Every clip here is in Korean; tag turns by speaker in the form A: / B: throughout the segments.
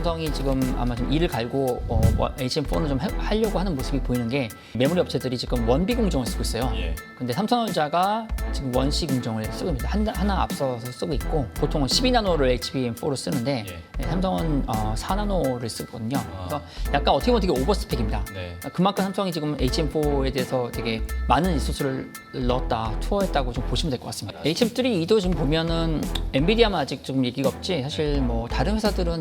A: 삼성이 지금 아마 좀 이를 갈고 HM4는 좀 하려고 하는 모습이 보이는 게 메모리 업체들이 지금 원비 공정을 쓰고 있어요.
B: 예.
A: 근데 삼성전자가 지금 원시 공정을 쓰고 있습니다. 하나 앞서서 쓰고 있고 보통은 12나노를 HBM4로 쓰는데
B: 예.
A: 삼성은 4나노를 쓰거든요. 그래서 약간 어떻게 보면 되게 오버스펙입니다.
B: 네.
A: 그만큼 삼성이 지금 HM4에 대해서 되게 많은 리소스를 넣었다, 투어했다고 좀 보시면 될 것 같습니다. HM3E도 지금 보면은 엔비디아만 아직 좀 얘기가 없지 사실 뭐 다른 회사들은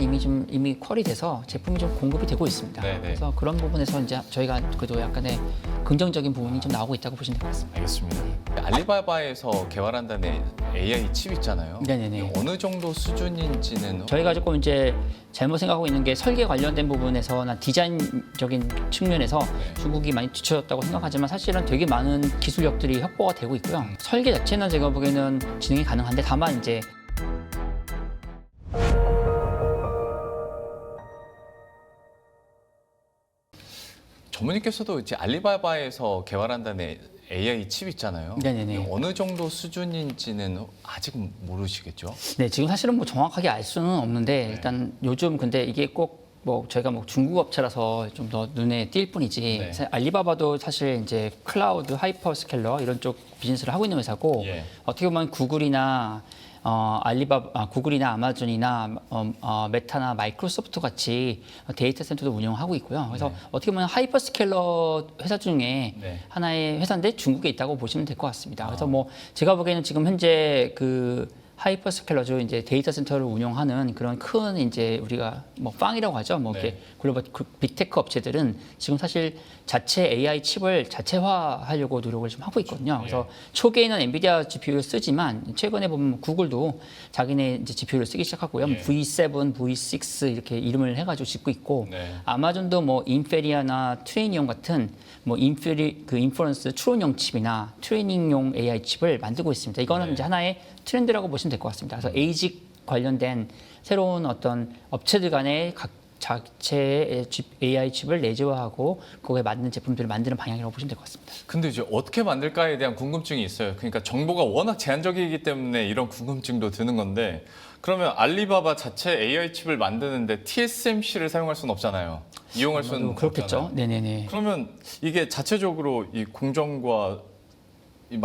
A: 이미 퀄이 돼서 제품이 좀 공급이 되고 있습니다.
B: 네네.
A: 그래서 그런 부분에서 이제 저희가 그래도 약간의 긍정적인 부분이 좀 나오고 있다고 보시면 될 것 같습니다.
B: 알겠습니다. 알리바바에서 개발한다는 AI 칩 있잖아요.
A: 네네네.
B: 어느 정도 수준인지는
A: 저희가 조금 이제 잘못 생각하고 있는 게 설계 관련된 부분에서나 디자인적인 측면에서 중국이 많이 뒤쳐졌다고 생각하지만 사실은 되게 많은 기술력들이 확보가 되고 있고요. 설계 자체는 제가 보기에는 진행이 가능한데 다만 이제
B: 전무님께서도 이제 알리바바에서 개발한다는 AI 칩 있잖아요.
A: 네네네.
B: 어느 정도 수준인지는 아직 모르시겠죠?
A: 네, 지금 사실은 뭐 정확하게 알 수는 없는데 일단 요즘 근데 이게 꼭 뭐 저희가 뭐 중국 업체라서 좀 더 눈에 띌 뿐이지
B: 네.
A: 사실 알리바바도 사실 이제 클라우드 하이퍼스케일러 이런 쪽 비즈니스를 하고 있는 회사고
B: 예.
A: 어떻게 보면 구글이나 구글이나 아마존이나 메타나 마이크로소프트 같이 데이터 센터도 운영하고 있고요. 그래서 어떻게 보면 하이퍼스케일러 회사 중에
B: 네.
A: 하나의 회사인데 중국에 있다고 보시면 될 것 같습니다. 그래서 뭐 제가 보기에는 지금 현재 그 하이퍼스케일러죠. 이제 데이터 센터를 운영하는 그런 큰 이제 우리가 뭐 빵이라고 하죠. 뭐 이렇게 글로벌 빅테크 업체들은 지금 사실 자체 AI 칩을 자체화하려고 노력을 좀 하고 있거든요. 그래서 초기에는 엔비디아 GPU를 쓰지만 최근에 보면 구글도 자기네 이제 GPU를 쓰기 시작하고요. V7, V6 이렇게 이름을 해가지고 짓고 있고
B: 네.
A: 아마존도 뭐 인페리아나 트레이니용 같은 뭐 인퍼런스 추론용 칩이나 트레이닝용 AI 칩을 만들고 있습니다. 이거는 이제 하나의 트렌드라고 보시면 될 것 같습니다. 그래서 에이직 관련된 새로운 어떤 업체들 간의 각 자체의 AI 칩을 내재화하고 거기에 맞는 제품들을 만드는 방향이라고 보시면 될 것 같습니다.
B: 근데 이제 어떻게 만들까에 대한 궁금증이 있어요. 그러니까 정보가 워낙 제한적이기 때문에 이런 궁금증도 드는 건데 그러면 알리바바 자체 AI 칩을 만드는데 TSMC를 사용할 수는 없잖아요. 이용할 수는
A: 그렇겠죠.
B: 없잖아요.
A: 네네네.
B: 그러면 이게 자체적으로 이 공정과 이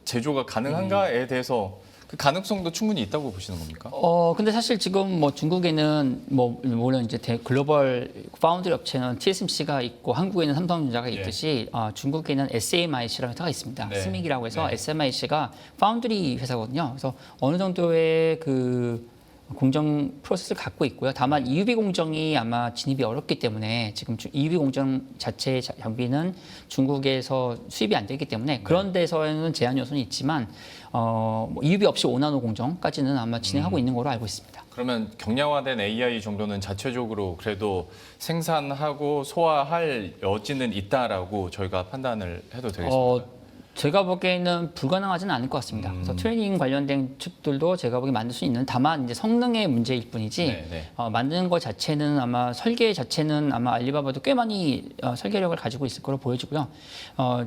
B: 제조가 가능한가에 대해서 그 가능성도 충분히 있다고 보시는 겁니까?
A: 근데 사실 지금 뭐 중국에는 뭐 물론 이제 글로벌 파운드리 업체는 TSMC가 있고 한국에는 삼성전자가 있듯이 중국에는 SMIC라는 회사가 있습니다.
B: 네.
A: 스믹이라고 해서
B: 네.
A: SMIC가 파운드리 회사거든요. 그래서 어느 정도의 그 공정 프로세스를 갖고 있고요. 다만 EUV 공정이 아마 진입이 어렵기 때문에 지금 EUV 공정 자체의 장비는 중국에서 수입이 안 되기 때문에 그런 데서는 제한 요소는 있지만 뭐 EUV 없이 5나노 공정까지는 아마 진행하고 있는 걸로 알고 있습니다.
B: 그러면 경량화된 AI 정도는 자체적으로 그래도 생산하고 소화할 여지는 있다라고 저희가 판단을 해도 되겠습니까?
A: 제가 보기에는 불가능하지는 않을 것 같습니다. 그래서 트레이닝 관련된 칩들도 제가 보기에 만들 수 있는 다만 이제 성능의 문제일 뿐이지
B: 네.
A: 만드는 것 자체는 아마 설계 자체는 아마 알리바바도 꽤 많이 설계력을 가지고 있을 거로 보여지고요.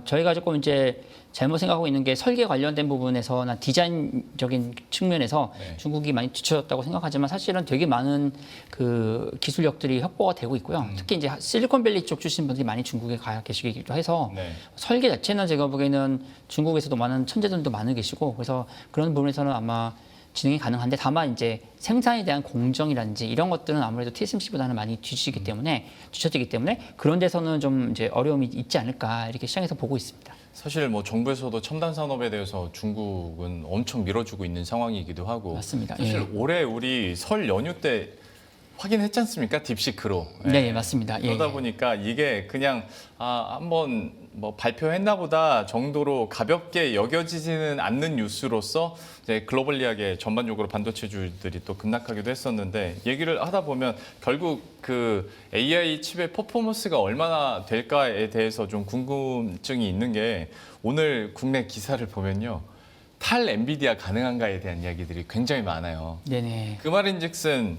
A: 저희가 조금 이제 잘못 생각하고 있는 게 설계 관련된 부분에서나 디자인적인 측면에서 중국이 많이 뒤쳐졌다고 생각하지만 사실은 되게 많은 그 기술력들이 확보가 되고 있고요. 특히 이제 실리콘밸리 쪽 출신 분들이 많이 중국에 가 계시기도 해서 설계 자체는 제가 보기에는 중국에서도 많은 천재들도 많이 계시고 그래서 그런 부분에서는 아마 진행이 가능한데 다만 이제 생산에 대한 공정이라든지 이런 것들은 아무래도 TSMC보다는 많이 뒤지기 때문에 뒤쳐지기 때문에 그런 데서는 좀 이제 어려움이 있지 않을까 이렇게 시장에서 보고 있습니다.
B: 사실 뭐 정부에서도 첨단 산업에 대해서 중국은 엄청 밀어주고 있는 상황이기도 하고
A: 맞습니다.
B: 사실 올해 우리 설 연휴 때 확인했지 않습니까? 딥시크로.
A: 네, 맞습니다.
B: 그러다 보니까 이게 그냥 한번 뭐 발표했나 보다 정도로 가볍게 여겨지지는 않는 뉴스로서 이제 글로벌리하게 전반적으로 반도체주들이 또 급락하기도 했었는데 얘기를 하다 보면 결국 그 AI 칩의 퍼포먼스가 얼마나 될까에 대해서 좀 궁금증이 있는 게 오늘 국내 기사를 보면요. 탈 엔비디아 가능한가에 대한 이야기들이 굉장히 많아요.
A: 네네.
B: 그 말인즉슨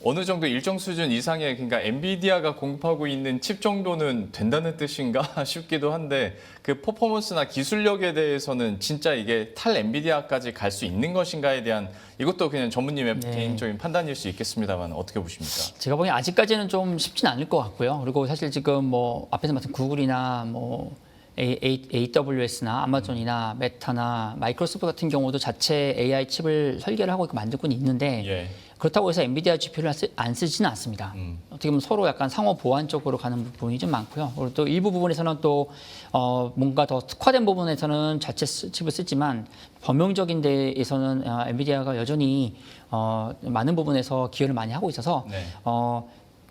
B: 어느 정도 일정 수준 이상의 그러니까 엔비디아가 공급하고 있는 칩 정도는 된다는 뜻인가 싶기도 한데 그 퍼포먼스나 기술력에 대해서는 진짜 이게 탈 엔비디아까지 갈 수 있는 것인가에 대한 이것도 그냥 전무님의
A: 네.
B: 개인적인 판단일 수 있겠습니다만 어떻게 보십니까?
A: 제가 보기엔 아직까지는 좀 쉽진 않을 것 같고요. 그리고 사실 지금 뭐 앞에서 말씀 구글이나 뭐 AWS나 아마존이나 메타나 마이크로소프트 같은 경우도 자체 AI 칩을 설계를 하고 있고 만들고는 있는데
B: 예.
A: 그렇다고 해서 엔비디아 GPU를 안 쓰지는 않습니다. 어떻게 보면 서로 약간 상호 보완 쪽으로 가는 부분이 좀 많고요. 그리고 또 일부 부분에서는 또 뭔가 더 특화된 부분에서는 자체 칩을 쓰지만 범용적인 데에서는 엔비디아가 여전히 많은 부분에서 기여를 많이 하고 있어서
B: 네.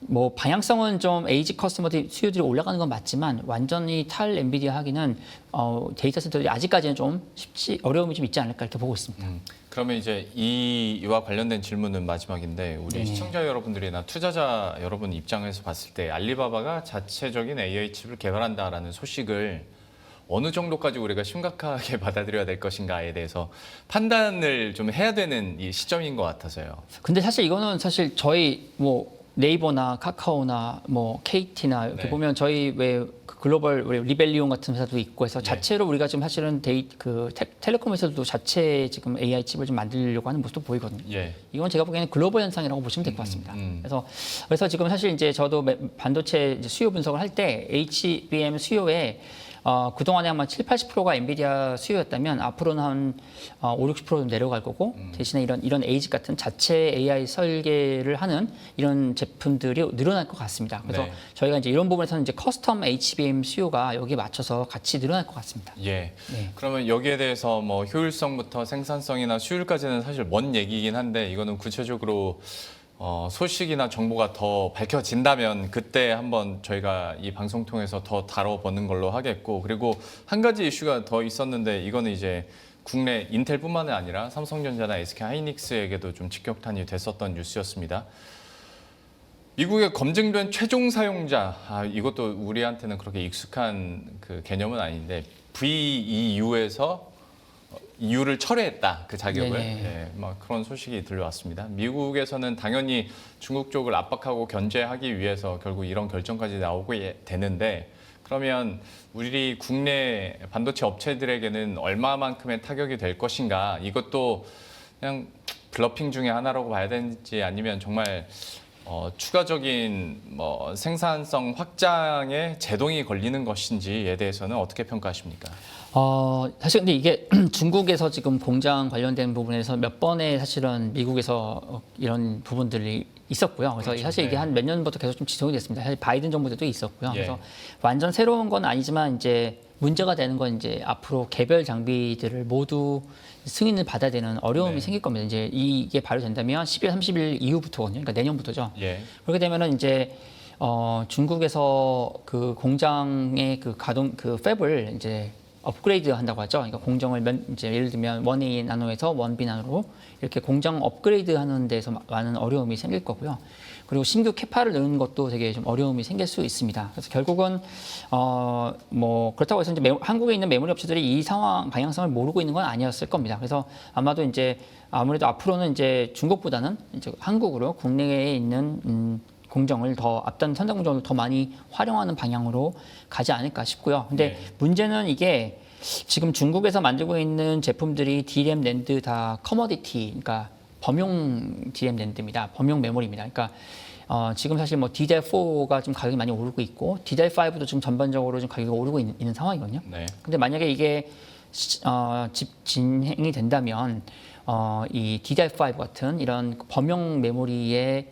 A: 뭐 방향성은 좀 에이지 커스터머들 수요들이 올라가는 건 맞지만 완전히 탈 엔비디아 하기는 데이터 센터들이 아직까지는 좀 어려움이 좀 있지 않을까 이렇게 보고 있습니다.
B: 그러면 이제 이와 관련된 질문은 마지막인데 우리
A: 네.
B: 시청자 여러분들이나 투자자 여러분 입장에서 봤을 때 알리바바가 자체적인 AI 칩을 개발한다라는 소식을 어느 정도까지 우리가 심각하게 받아들여야 될 것인가에 대해서 판단을 좀 해야 되는 이 시점인 것 같아서요.
A: 근데 사실 이거는 사실 저희 뭐 네이버나 카카오나 뭐 KT나 이렇게
B: 네.
A: 보면 저희 왜 글로벌 우리 리벨리온 같은 회사도 있고 해서
B: 네.
A: 자체로 우리가 지금 사실은 텔레콤에서도 자체 지금 AI 칩을 좀 만들려고 하는 모습도 보이거든요.
B: 예.
A: 이건 제가 보기에는 글로벌 현상이라고 보시면 될 것 같습니다. 그래서 지금 사실 이제 저도 반도체 이제 수요 분석을 할 때 HBM 수요에 그동안에 아마 7, 80%가 엔비디아 수요였다면 앞으로는 한 5, 60% 내려갈 거고 대신에 이런 에이지 같은 자체 AI 설계를 하는 이런 제품들이 늘어날 것 같습니다. 그래서
B: 네.
A: 저희가 이제 이런 부분에서는 이제 커스텀 HBM 수요가 여기에 맞춰서 같이 늘어날 것 같습니다.
B: 예.
A: 네.
B: 그러면 여기에 대해서 뭐 효율성부터 생산성이나 수율까지는 사실 먼 얘기이긴 한데 이거는 구체적으로 소식이나 정보가 더 밝혀진다면 그때 한번 저희가 이 방송 통해서 더 다뤄보는 걸로 하겠고 그리고 한 가지 이슈가 더 있었는데 이거는 이제 국내 인텔뿐만이 아니라 삼성전자나 SK하이닉스에게도 좀 직격탄이 됐었던 뉴스였습니다. 미국의 검증된 최종 사용자, 이것도 우리한테는 그렇게 익숙한 그 개념은 아닌데 VEU에서 EU를 철회했다 그 자격을 예, 막 그런 소식이 들려왔습니다. 미국에서는 당연히 중국 쪽을 압박하고 견제하기 위해서 결국 이런 결정까지 나오게 되는데 그러면 우리 국내 반도체 업체들에게는 얼마만큼의 타격이 될 것인가 이것도 그냥 블러핑 중에 하나라고 봐야 되는지 아니면 정말 추가적인 뭐 생산성 확장에 제동이 걸리는 것인지에 대해서는 어떻게 평가하십니까?
A: 사실 근데 이게 중국에서 지금 공장 관련된 부분에서 몇 번의 사실은 미국에서 이런 부분들이 있었고요. 그래서
B: 그렇죠.
A: 사실 이게
B: 네.
A: 한 몇 년부터 계속 좀 지속이 됐습니다. 사실 바이든 정부 때도 있었고요.
B: 예.
A: 그래서 완전 새로운 건 아니지만 이제 문제가 되는 건 이제 앞으로 개별 장비들을 모두 승인을 받아야 되는 어려움이
B: 네.
A: 생길 겁니다. 이제 이게 발효된다면 12월 30일 이후부터거든요. 그러니까 내년부터죠.
B: 예.
A: 그렇게 되면은 이제 중국에서 그 공장의 그 가동 그 팹을 이제 업그레이드 한다고 하죠. 그러니까 공정을 이제 예를 들면 1A 나노에서 1B 나노로 이렇게 공정 업그레이드 하는 데서 많은 어려움이 생길 거고요. 그리고 신규 캐파를 넣는 것도 되게 좀 어려움이 생길 수 있습니다. 그래서 결국은 뭐 그렇다고 해서 이제 한국에 있는 메모리 업체들이 이 상황 방향성을 모르고 있는 건 아니었을 겁니다. 그래서 아마도 이제 아무래도 앞으로는 이제 중국보다는 이제 한국으로 국내에 있는 공정을 더 앞단 선단 공정을 더 많이 활용하는 방향으로 가지 않을까 싶고요. 근데
B: 네.
A: 문제는 이게 지금 중국에서 만들고 있는 제품들이 DRAM 낸드 다 커머디티, 그러니까 범용 DRAM 낸드입니다. 범용 메모리입니다. 그러니까 지금 사실 뭐 DDR4가 좀 가격이 많이 오르고 있고 DDR5도 지금 전반적으로 좀 가격이 오르고 있는 상황이거든요.
B: 네.
A: 근데 만약에 이게 진행이 된다면 이 DDR5 같은 이런 범용 메모리의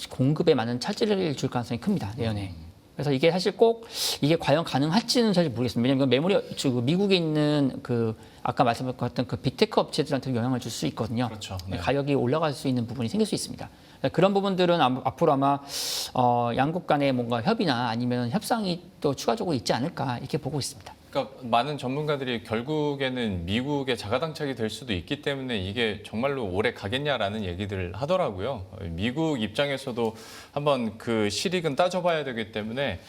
A: 공급에 많은 차질을 줄 가능성이 큽니다. 내년에. 그래서 이게 사실 꼭 이게 과연 가능할지는 사실 모르겠습니다. 왜냐하면 메모리 미국에 있는 그 아까 말씀드렸던 그 빅테크 업체들한테 영향을 줄 수 있거든요.
B: 그렇죠. 네.
A: 가격이 올라갈 수 있는 부분이 생길 수 있습니다. 그런 부분들은 앞으로 아마 양국 간의 뭔가 협의나 아니면 협상이 또 추가적으로 있지 않을까 이렇게 보고 있습니다.
B: 그러니까 많은 전문가들이 결국에는 미국의 자가당착이 될 수도 있기 때문에 이게 정말로 오래 가겠냐라는 얘기들을 하더라고요. 미국 입장에서도 한번 그 실익은 따져봐야 되기 때문에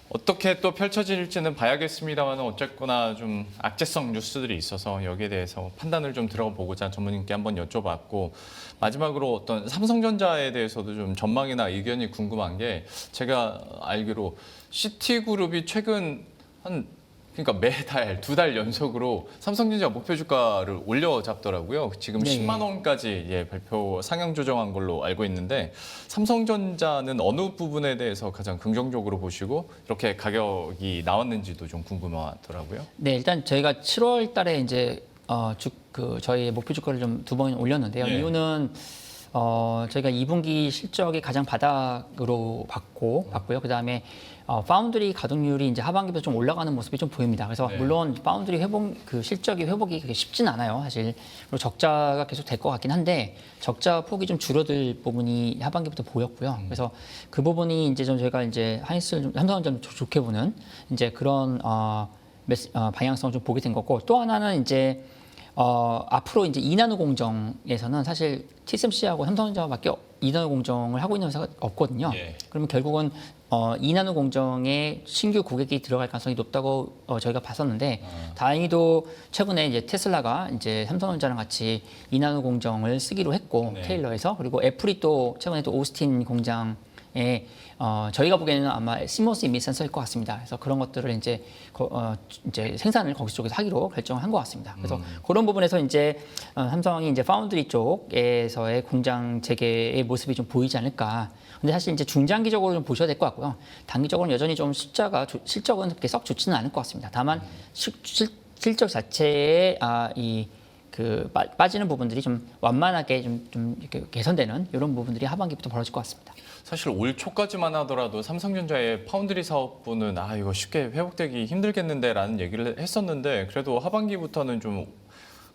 B: 어떻게 또 펼쳐질지는 봐야겠습니다만 어쨌거나 좀 악재성 뉴스들이 있어서 여기에 대해서 판단을 좀 들어보고자 전문님께 한번 여쭤봤고 마지막으로 어떤 삼성전자에 대해서도 좀 전망이나 의견이 궁금한 게 제가 알기로 시티그룹이 최근 그러니까 매달 2달 연속으로 삼성전자 목표 주가를 올려잡더라고요. 지금
A: 네.
B: 10만 원까지 발표 상향 조정한 걸로 알고 있는데 삼성전자는 어느 부분에 대해서 가장 긍정적으로 보시고 이렇게 가격이 나왔는지도 좀 궁금하더라고요.
A: 네, 일단 저희가 7월 달에 이제 저희 목표 주가를 좀 2번 올렸는데요.
B: 예.
A: 이유는 저희가 2분기 실적이 가장 바닥으로 봤고요. 그다음에 파운드리 가동률이 이제 하반기부터 좀 올라가는 모습이 좀 보입니다. 그래서
B: 네.
A: 물론 파운드리 실적이 회복이 그렇게 쉽진 않아요, 사실. 그리고 적자가 계속 될 것 같긴 한데 적자 폭이 좀 줄어들 부분이 하반기부터 보였고요. 그래서 그 부분이 이제 좀 저희가 이제 삼성전자를 좋게 보는 이제 그런 방향성을 좀 보게 된 거고 또 하나는 이제 앞으로 이제 2나노 공정에서는 사실 TSMC하고 삼성전자밖에 2나노 공정을 하고 있는 회사가 없거든요.
B: 예.
A: 그러면 결국은 2나노 공정에 신규 고객이 들어갈 가능성이 높다고 저희가 봤었는데 다행히도 최근에 이제 테슬라가 이제 삼성전자랑 같이 2나노 공정을 쓰기로 했고
B: 네.
A: 테일러에서 그리고 애플이 또 최근에 또 오스틴 공장에 저희가 보기에는 아마 시모스 이미 센서일 것 같습니다. 그래서 그런 것들을 이제 생산을 거기 쪽에서 하기로 결정한 것 같습니다. 그래서 그런 부분에서 이제 삼성이 이제 파운드리 쪽에서의 공장 재개의 모습이 좀 보이지 않을까. 근데 사실 이제 중장기적으로 좀 보셔야 될 것 같고요. 단기적으로는 여전히 좀 실적은 그렇게 썩 좋지는 않을 것 같습니다. 다만 실적 자체에 빠지는 부분들이 좀 완만하게 좀 이렇게 개선되는 이런 부분들이 하반기부터 벌어질 것 같습니다.
B: 사실 올 초까지만 하더라도 삼성전자의 파운드리 사업부는 이거 쉽게 회복되기 힘들겠는데라는 얘기를 했었는데 그래도 하반기부터는 좀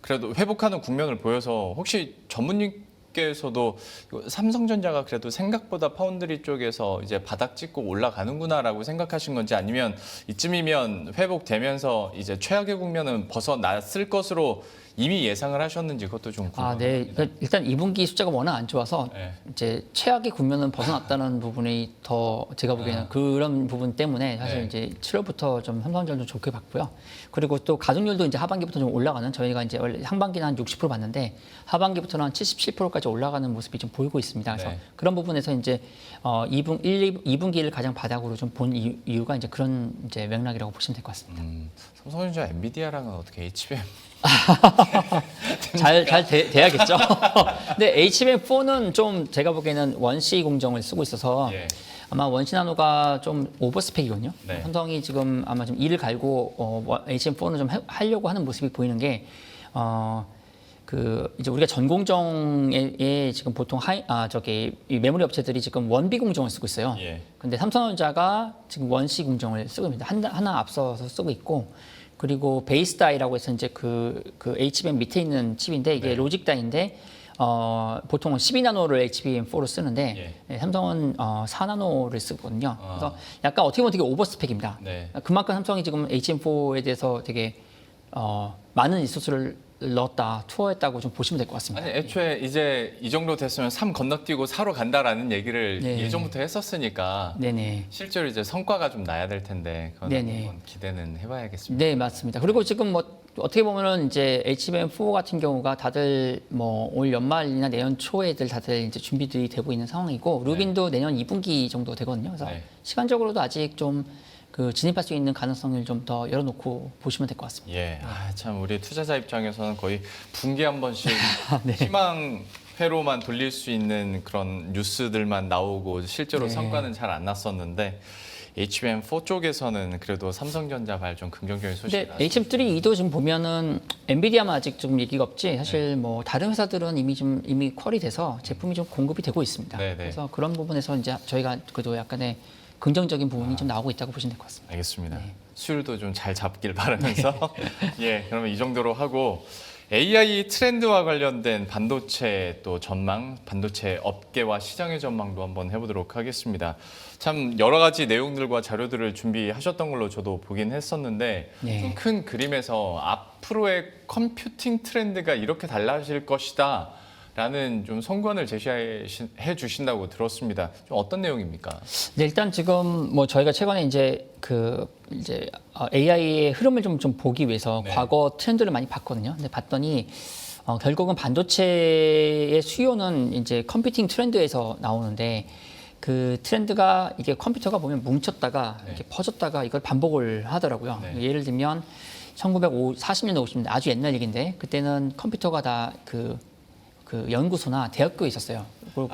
B: 그래도 회복하는 국면을 보여서 혹시 전문님께서도 삼성전자가 그래도 생각보다 파운드리 쪽에서 이제 바닥 찍고 올라가는구나라고 생각하신 건지 아니면 이쯤이면 회복되면서 이제 최악의 국면은 벗어났을 것으로 이미 예상을 하셨는지 그것도 좀 궁금합니다.
A: 네. 일단 2분기 숫자가 워낙 안 좋아서
B: 네.
A: 이제 최악의 국면은 벗어났다는 부분이 더 제가 보기에는 그런 부분 때문에 사실
B: 네.
A: 이제 7월부터 좀 삼성전자 좀 좋게 봤고요. 그리고 또 가동률도 이제 하반기부터 좀 올라가는 저희가 이제 원래 상반기는 한 60% 봤는데 하반기부터는 한 77%까지 올라가는 모습이 좀 보이고 있습니다. 그래서
B: 네.
A: 그런 부분에서 이제 2분기를 가장 바닥으로 좀 본 이유가 이제 그런 이제 맥락이라고 보시면 될 것 같습니다.
B: 삼성전자 엔비디아랑은 어떻게 HBM
A: 잘 돼야겠죠. 근데 HBM4는 좀 제가 보기에는 원시 공정을 쓰고 있어서
B: 예.
A: 아마 원시 나노가 좀 오버스펙이거든요.
B: 네.
A: 삼성이 지금 아마 좀 이를 갈고 HBM4는 좀 하려고 하는 모습이 보이는 게 이제 우리가 전 공정에 지금 보통 이 메모리 업체들이 지금 원비 공정을 쓰고 있어요.
B: 예.
A: 근데 삼성전자가 지금 원시 공정을 쓰고 있습니다. 하나 앞서서 쓰고 있고 그리고 베이스 다이라고 해서 이제 그 HBM 밑에 있는 칩인데 이게
B: 네.
A: 로직 다이인데 보통은 12나노를 HBM4로 쓰는데 삼성은 4나노를 쓰거든요. 그래서 약간 어떻게 보면 되게 오버스펙입니다.
B: 네.
A: 그만큼 삼성이 지금 HBM4에 대해서 되게 많은 리소스를 넣었다, 투어했다고 좀 보시면 될 것 같습니다.
B: 아니 애초에 이제 이 정도 됐으면 3 건너뛰고 4로 간다라는 얘기를
A: 네.
B: 예전부터 했었으니까
A: 네네.
B: 실제로 이제 성과가 좀 나야 될 텐데 그건
A: 네네.
B: 한번 기대는 해봐야겠습니다.
A: 네, 맞습니다. 그리고 지금 뭐 어떻게 보면은 이제 HBM4 같은 경우가 다들 뭐 올 연말이나 내년 초에들 다들 이제 준비들이 되고 있는 상황이고 루빈도 내년 2분기 정도 되거든요. 그래서
B: 네.
A: 시간적으로도 아직 좀 진입할 수 있는 가능성을 좀 더 열어놓고 보시면 될 것 같습니다.
B: 예, 참 우리 투자자 입장에서는 거의 분기에 한 번씩
A: 네.
B: 희망 회로만 돌릴 수 있는 그런 뉴스들만 나오고 실제로
A: 네.
B: 성과는 잘 안 났었는데 HBM4 쪽에서는 그래도 삼성전자 발 좀 긍정적인 소식이
A: 근데 HM3E도 지금 보면은 엔비디아만 아직 좀 얘기가 없지 사실 뭐 다른 회사들은 이미 퀄이 돼서 제품이 좀 공급이 되고 있습니다.
B: 네네.
A: 그래서 그런 부분에서 이제 저희가 그래도 약간의 긍정적인 부분이 좀 나오고 있다고 보시면 될 것 같습니다.
B: 알겠습니다.
A: 네.
B: 수율도 좀 잘 잡길 바라면서 예, 그러면 이 정도로 하고 AI 트렌드와 관련된 반도체 또 전망, 반도체 업계와 시장의 전망도 한번 해보도록 하겠습니다. 참 여러 가지 내용들과 자료들을 준비하셨던 걸로 저도 보긴 했었는데
A: 네.
B: 좀 큰 그림에서 앞으로의 컴퓨팅 트렌드가 이렇게 달라질 것이다. 라는 좀 성관을 제시해 주신다고 들었습니다. 좀 어떤 내용입니까?
A: 네, 일단 지금 뭐 저희가 최근에 이제 AI의 흐름을 좀 보기 위해서
B: 네.
A: 과거 트렌드를 많이 봤거든요. 근데 봤더니 결국은 반도체의 수요는 이제 컴퓨팅 트렌드에서 나오는데 그 트렌드가 이게 컴퓨터가 보면 뭉쳤다가
B: 네.
A: 이렇게 퍼졌다가 이걸 반복을 하더라고요.
B: 네.
A: 예를 들면 1940년대, 50년대 아주 옛날 얘기인데 그때는 컴퓨터가 다 그 연구소나 대학교에 있었어요. 그리고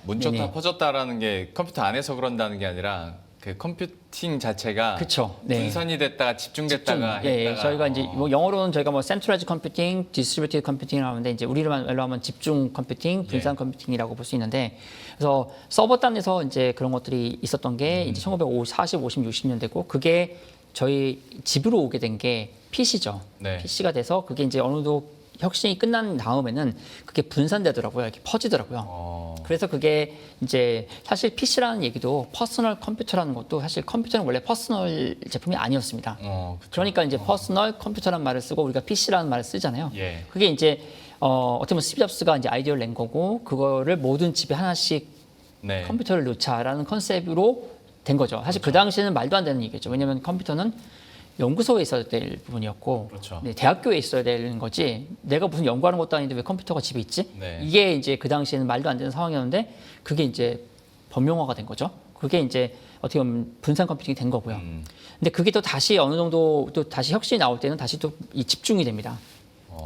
B: 뭉쳤다
A: 네네.
B: 퍼졌다라는 게 컴퓨터 안에서 그런다는 게 아니라 그 컴퓨팅 자체가
A: 그쵸. 네.
B: 분산이 됐다가 집중됐다가
A: 예,
B: 했다가
A: 저희가 이제 뭐 영어로는 저희가 뭐 센트럴라이즈 컴퓨팅, 디스트리뷰티드 컴퓨팅을 하는데 이제 우리말로 하면 집중 컴퓨팅, 분산 컴퓨팅이라고 볼 수 있는데 그래서 서버 단에서 이제 그런 것들이 있었던 게 이제 1940, 50, 60년대고 그게 저희 집으로 오게 된 게 PC죠.
B: 네.
A: PC가 돼서 그게 이제 어느 정도 혁신이 끝난 다음에는 그게 분산되더라고요. 이렇게 퍼지더라고요. 그래서 그게 이제 사실 PC라는 얘기도 퍼스널 컴퓨터라는 것도 사실 컴퓨터는 원래 퍼스널 제품이 아니었습니다.
B: 그쵸.
A: 그러니까 이제 퍼스널 컴퓨터라는 말을 쓰고 우리가 PC라는 말을 쓰잖아요.
B: 예.
A: 그게 이제 어떻게 보면 스티브 잡스가 이제 아이디어를 낸 거고 그거를 모든 집에 하나씩
B: 네.
A: 컴퓨터를 놓자라는 컨셉으로 된 거죠. 사실 그 당시에는 말도 안 되는 얘기죠. 왜냐하면 컴퓨터는 연구소에 있어야 될 부분이었고
B: 그렇죠.
A: 네, 대학교에 있어야 되는 거지 내가 무슨 연구하는 것도 아닌데 왜 컴퓨터가 집에 있지?
B: 네.
A: 이게 이제 그 당시에는 말도 안 되는 상황이었는데 그게 이제 범용화가 된 거죠. 그게 이제 어떻게 보면 분산 컴퓨팅이 된 거고요. 근데 그게 또 다시 어느 정도 또 다시 혁신이 나올 때는 다시 또 이 집중이 됩니다.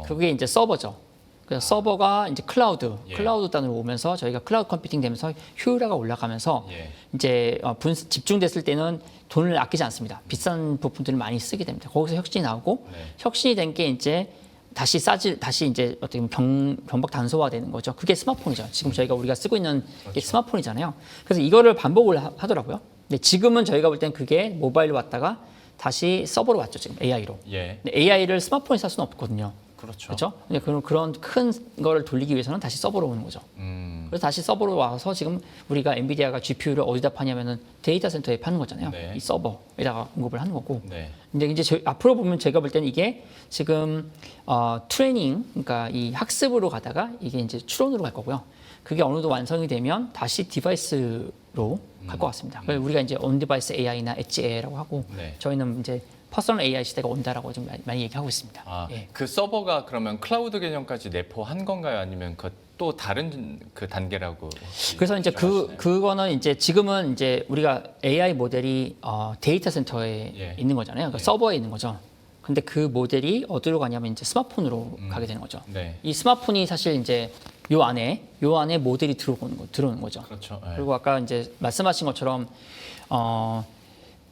A: 그게 이제 서버죠. 그래서 서버가 이제
B: 예.
A: 클라우드 단으로 오면서 저희가 클라우드 컴퓨팅 되면서 효율화가 올라가면서
B: 예.
A: 이제 집중됐을 때는 돈을 아끼지 않습니다. 비싼 부품들을 많이 쓰게 됩니다. 거기서 혁신이 나오고
B: 네.
A: 혁신이 된 게 이제 다시 이제 어떻게 보면 병박 단소화되는 거죠. 그게 스마트폰이죠. 지금 저희가 우리가 쓰고 있는 게 스마트폰이잖아요. 그래서 이거를 반복을 하더라고요. 근데 지금은 저희가 볼 땐 그게 모바일로 왔다가 다시 서버로 왔죠. 지금 AI로.
B: 예.
A: 근데 AI를 스마트폰에 살 수는 없거든요.
B: 그렇죠.
A: 그렇죠? 그런 큰 거를 돌리기 위해서는 다시 서버로 오는 거죠. 그래서 다시 서버로 와서 지금 우리가 엔비디아가 GPU를 어디다 파냐면은 데이터 센터에 파는 거잖아요.
B: 네.
A: 이 서버에다가 공급을 하는 거고.
B: 네.
A: 근데 이제 앞으로 보면 제가 볼 때는 이게 지금 트레이닝, 그러니까 이 학습으로 가다가 이게 이제 추론으로 갈 거고요. 그게 어느 정도 완성이 되면 다시 디바이스로 갈 것 같습니다. 그래서 우리가 이제 온 디바이스 AI나 엣지 AI라고 하고
B: 네.
A: 저희는 이제 퍼스널 AI 시대가 온다라고 좀 많이 얘기하고 있습니다. 예.
B: 그 서버가 그러면 클라우드 개념까지 내포한 건가요? 아니면 그 또 다른 그 단계라고?
A: 그래서 이제 그거는 이제 지금은 이제 우리가 AI 모델이 데이터 센터에
B: 예.
A: 있는 거잖아요. 그러니까 서버에 있는 거죠. 근데 그 모델이 어디로 가냐면 이제 스마트폰으로 가게 되는 거죠.
B: 네.
A: 이 스마트폰이 사실 이제 요 안에 모델이 들어오는 거죠.
B: 그렇죠. 네.
A: 그리고 아까 이제 말씀하신 것처럼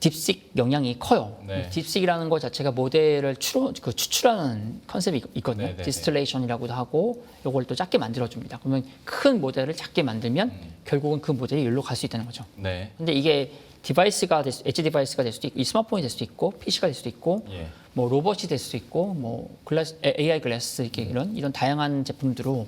A: 딥식 영향이 커요.
B: 네.
A: 딥식이라는 것 자체가 모델을 추출하는 컨셉이 있거든요.
B: 네, 네,
A: 디스틸레이션이라고도 하고 이걸 또 작게 만들어줍니다. 그러면 큰 모델을 작게 만들면 결국은 그 모델이 여기로 갈 수 있다는 거죠.
B: 네.
A: 근데 이게 엣지 디바이스가 될 수도 있고, 이 스마트폰이 될 수도 있고, PC가 될 수도 있고,
B: 예.
A: 뭐 로봇이 될 수도 있고, 뭐 AI 글래스 이렇게 이런 다양한 제품들로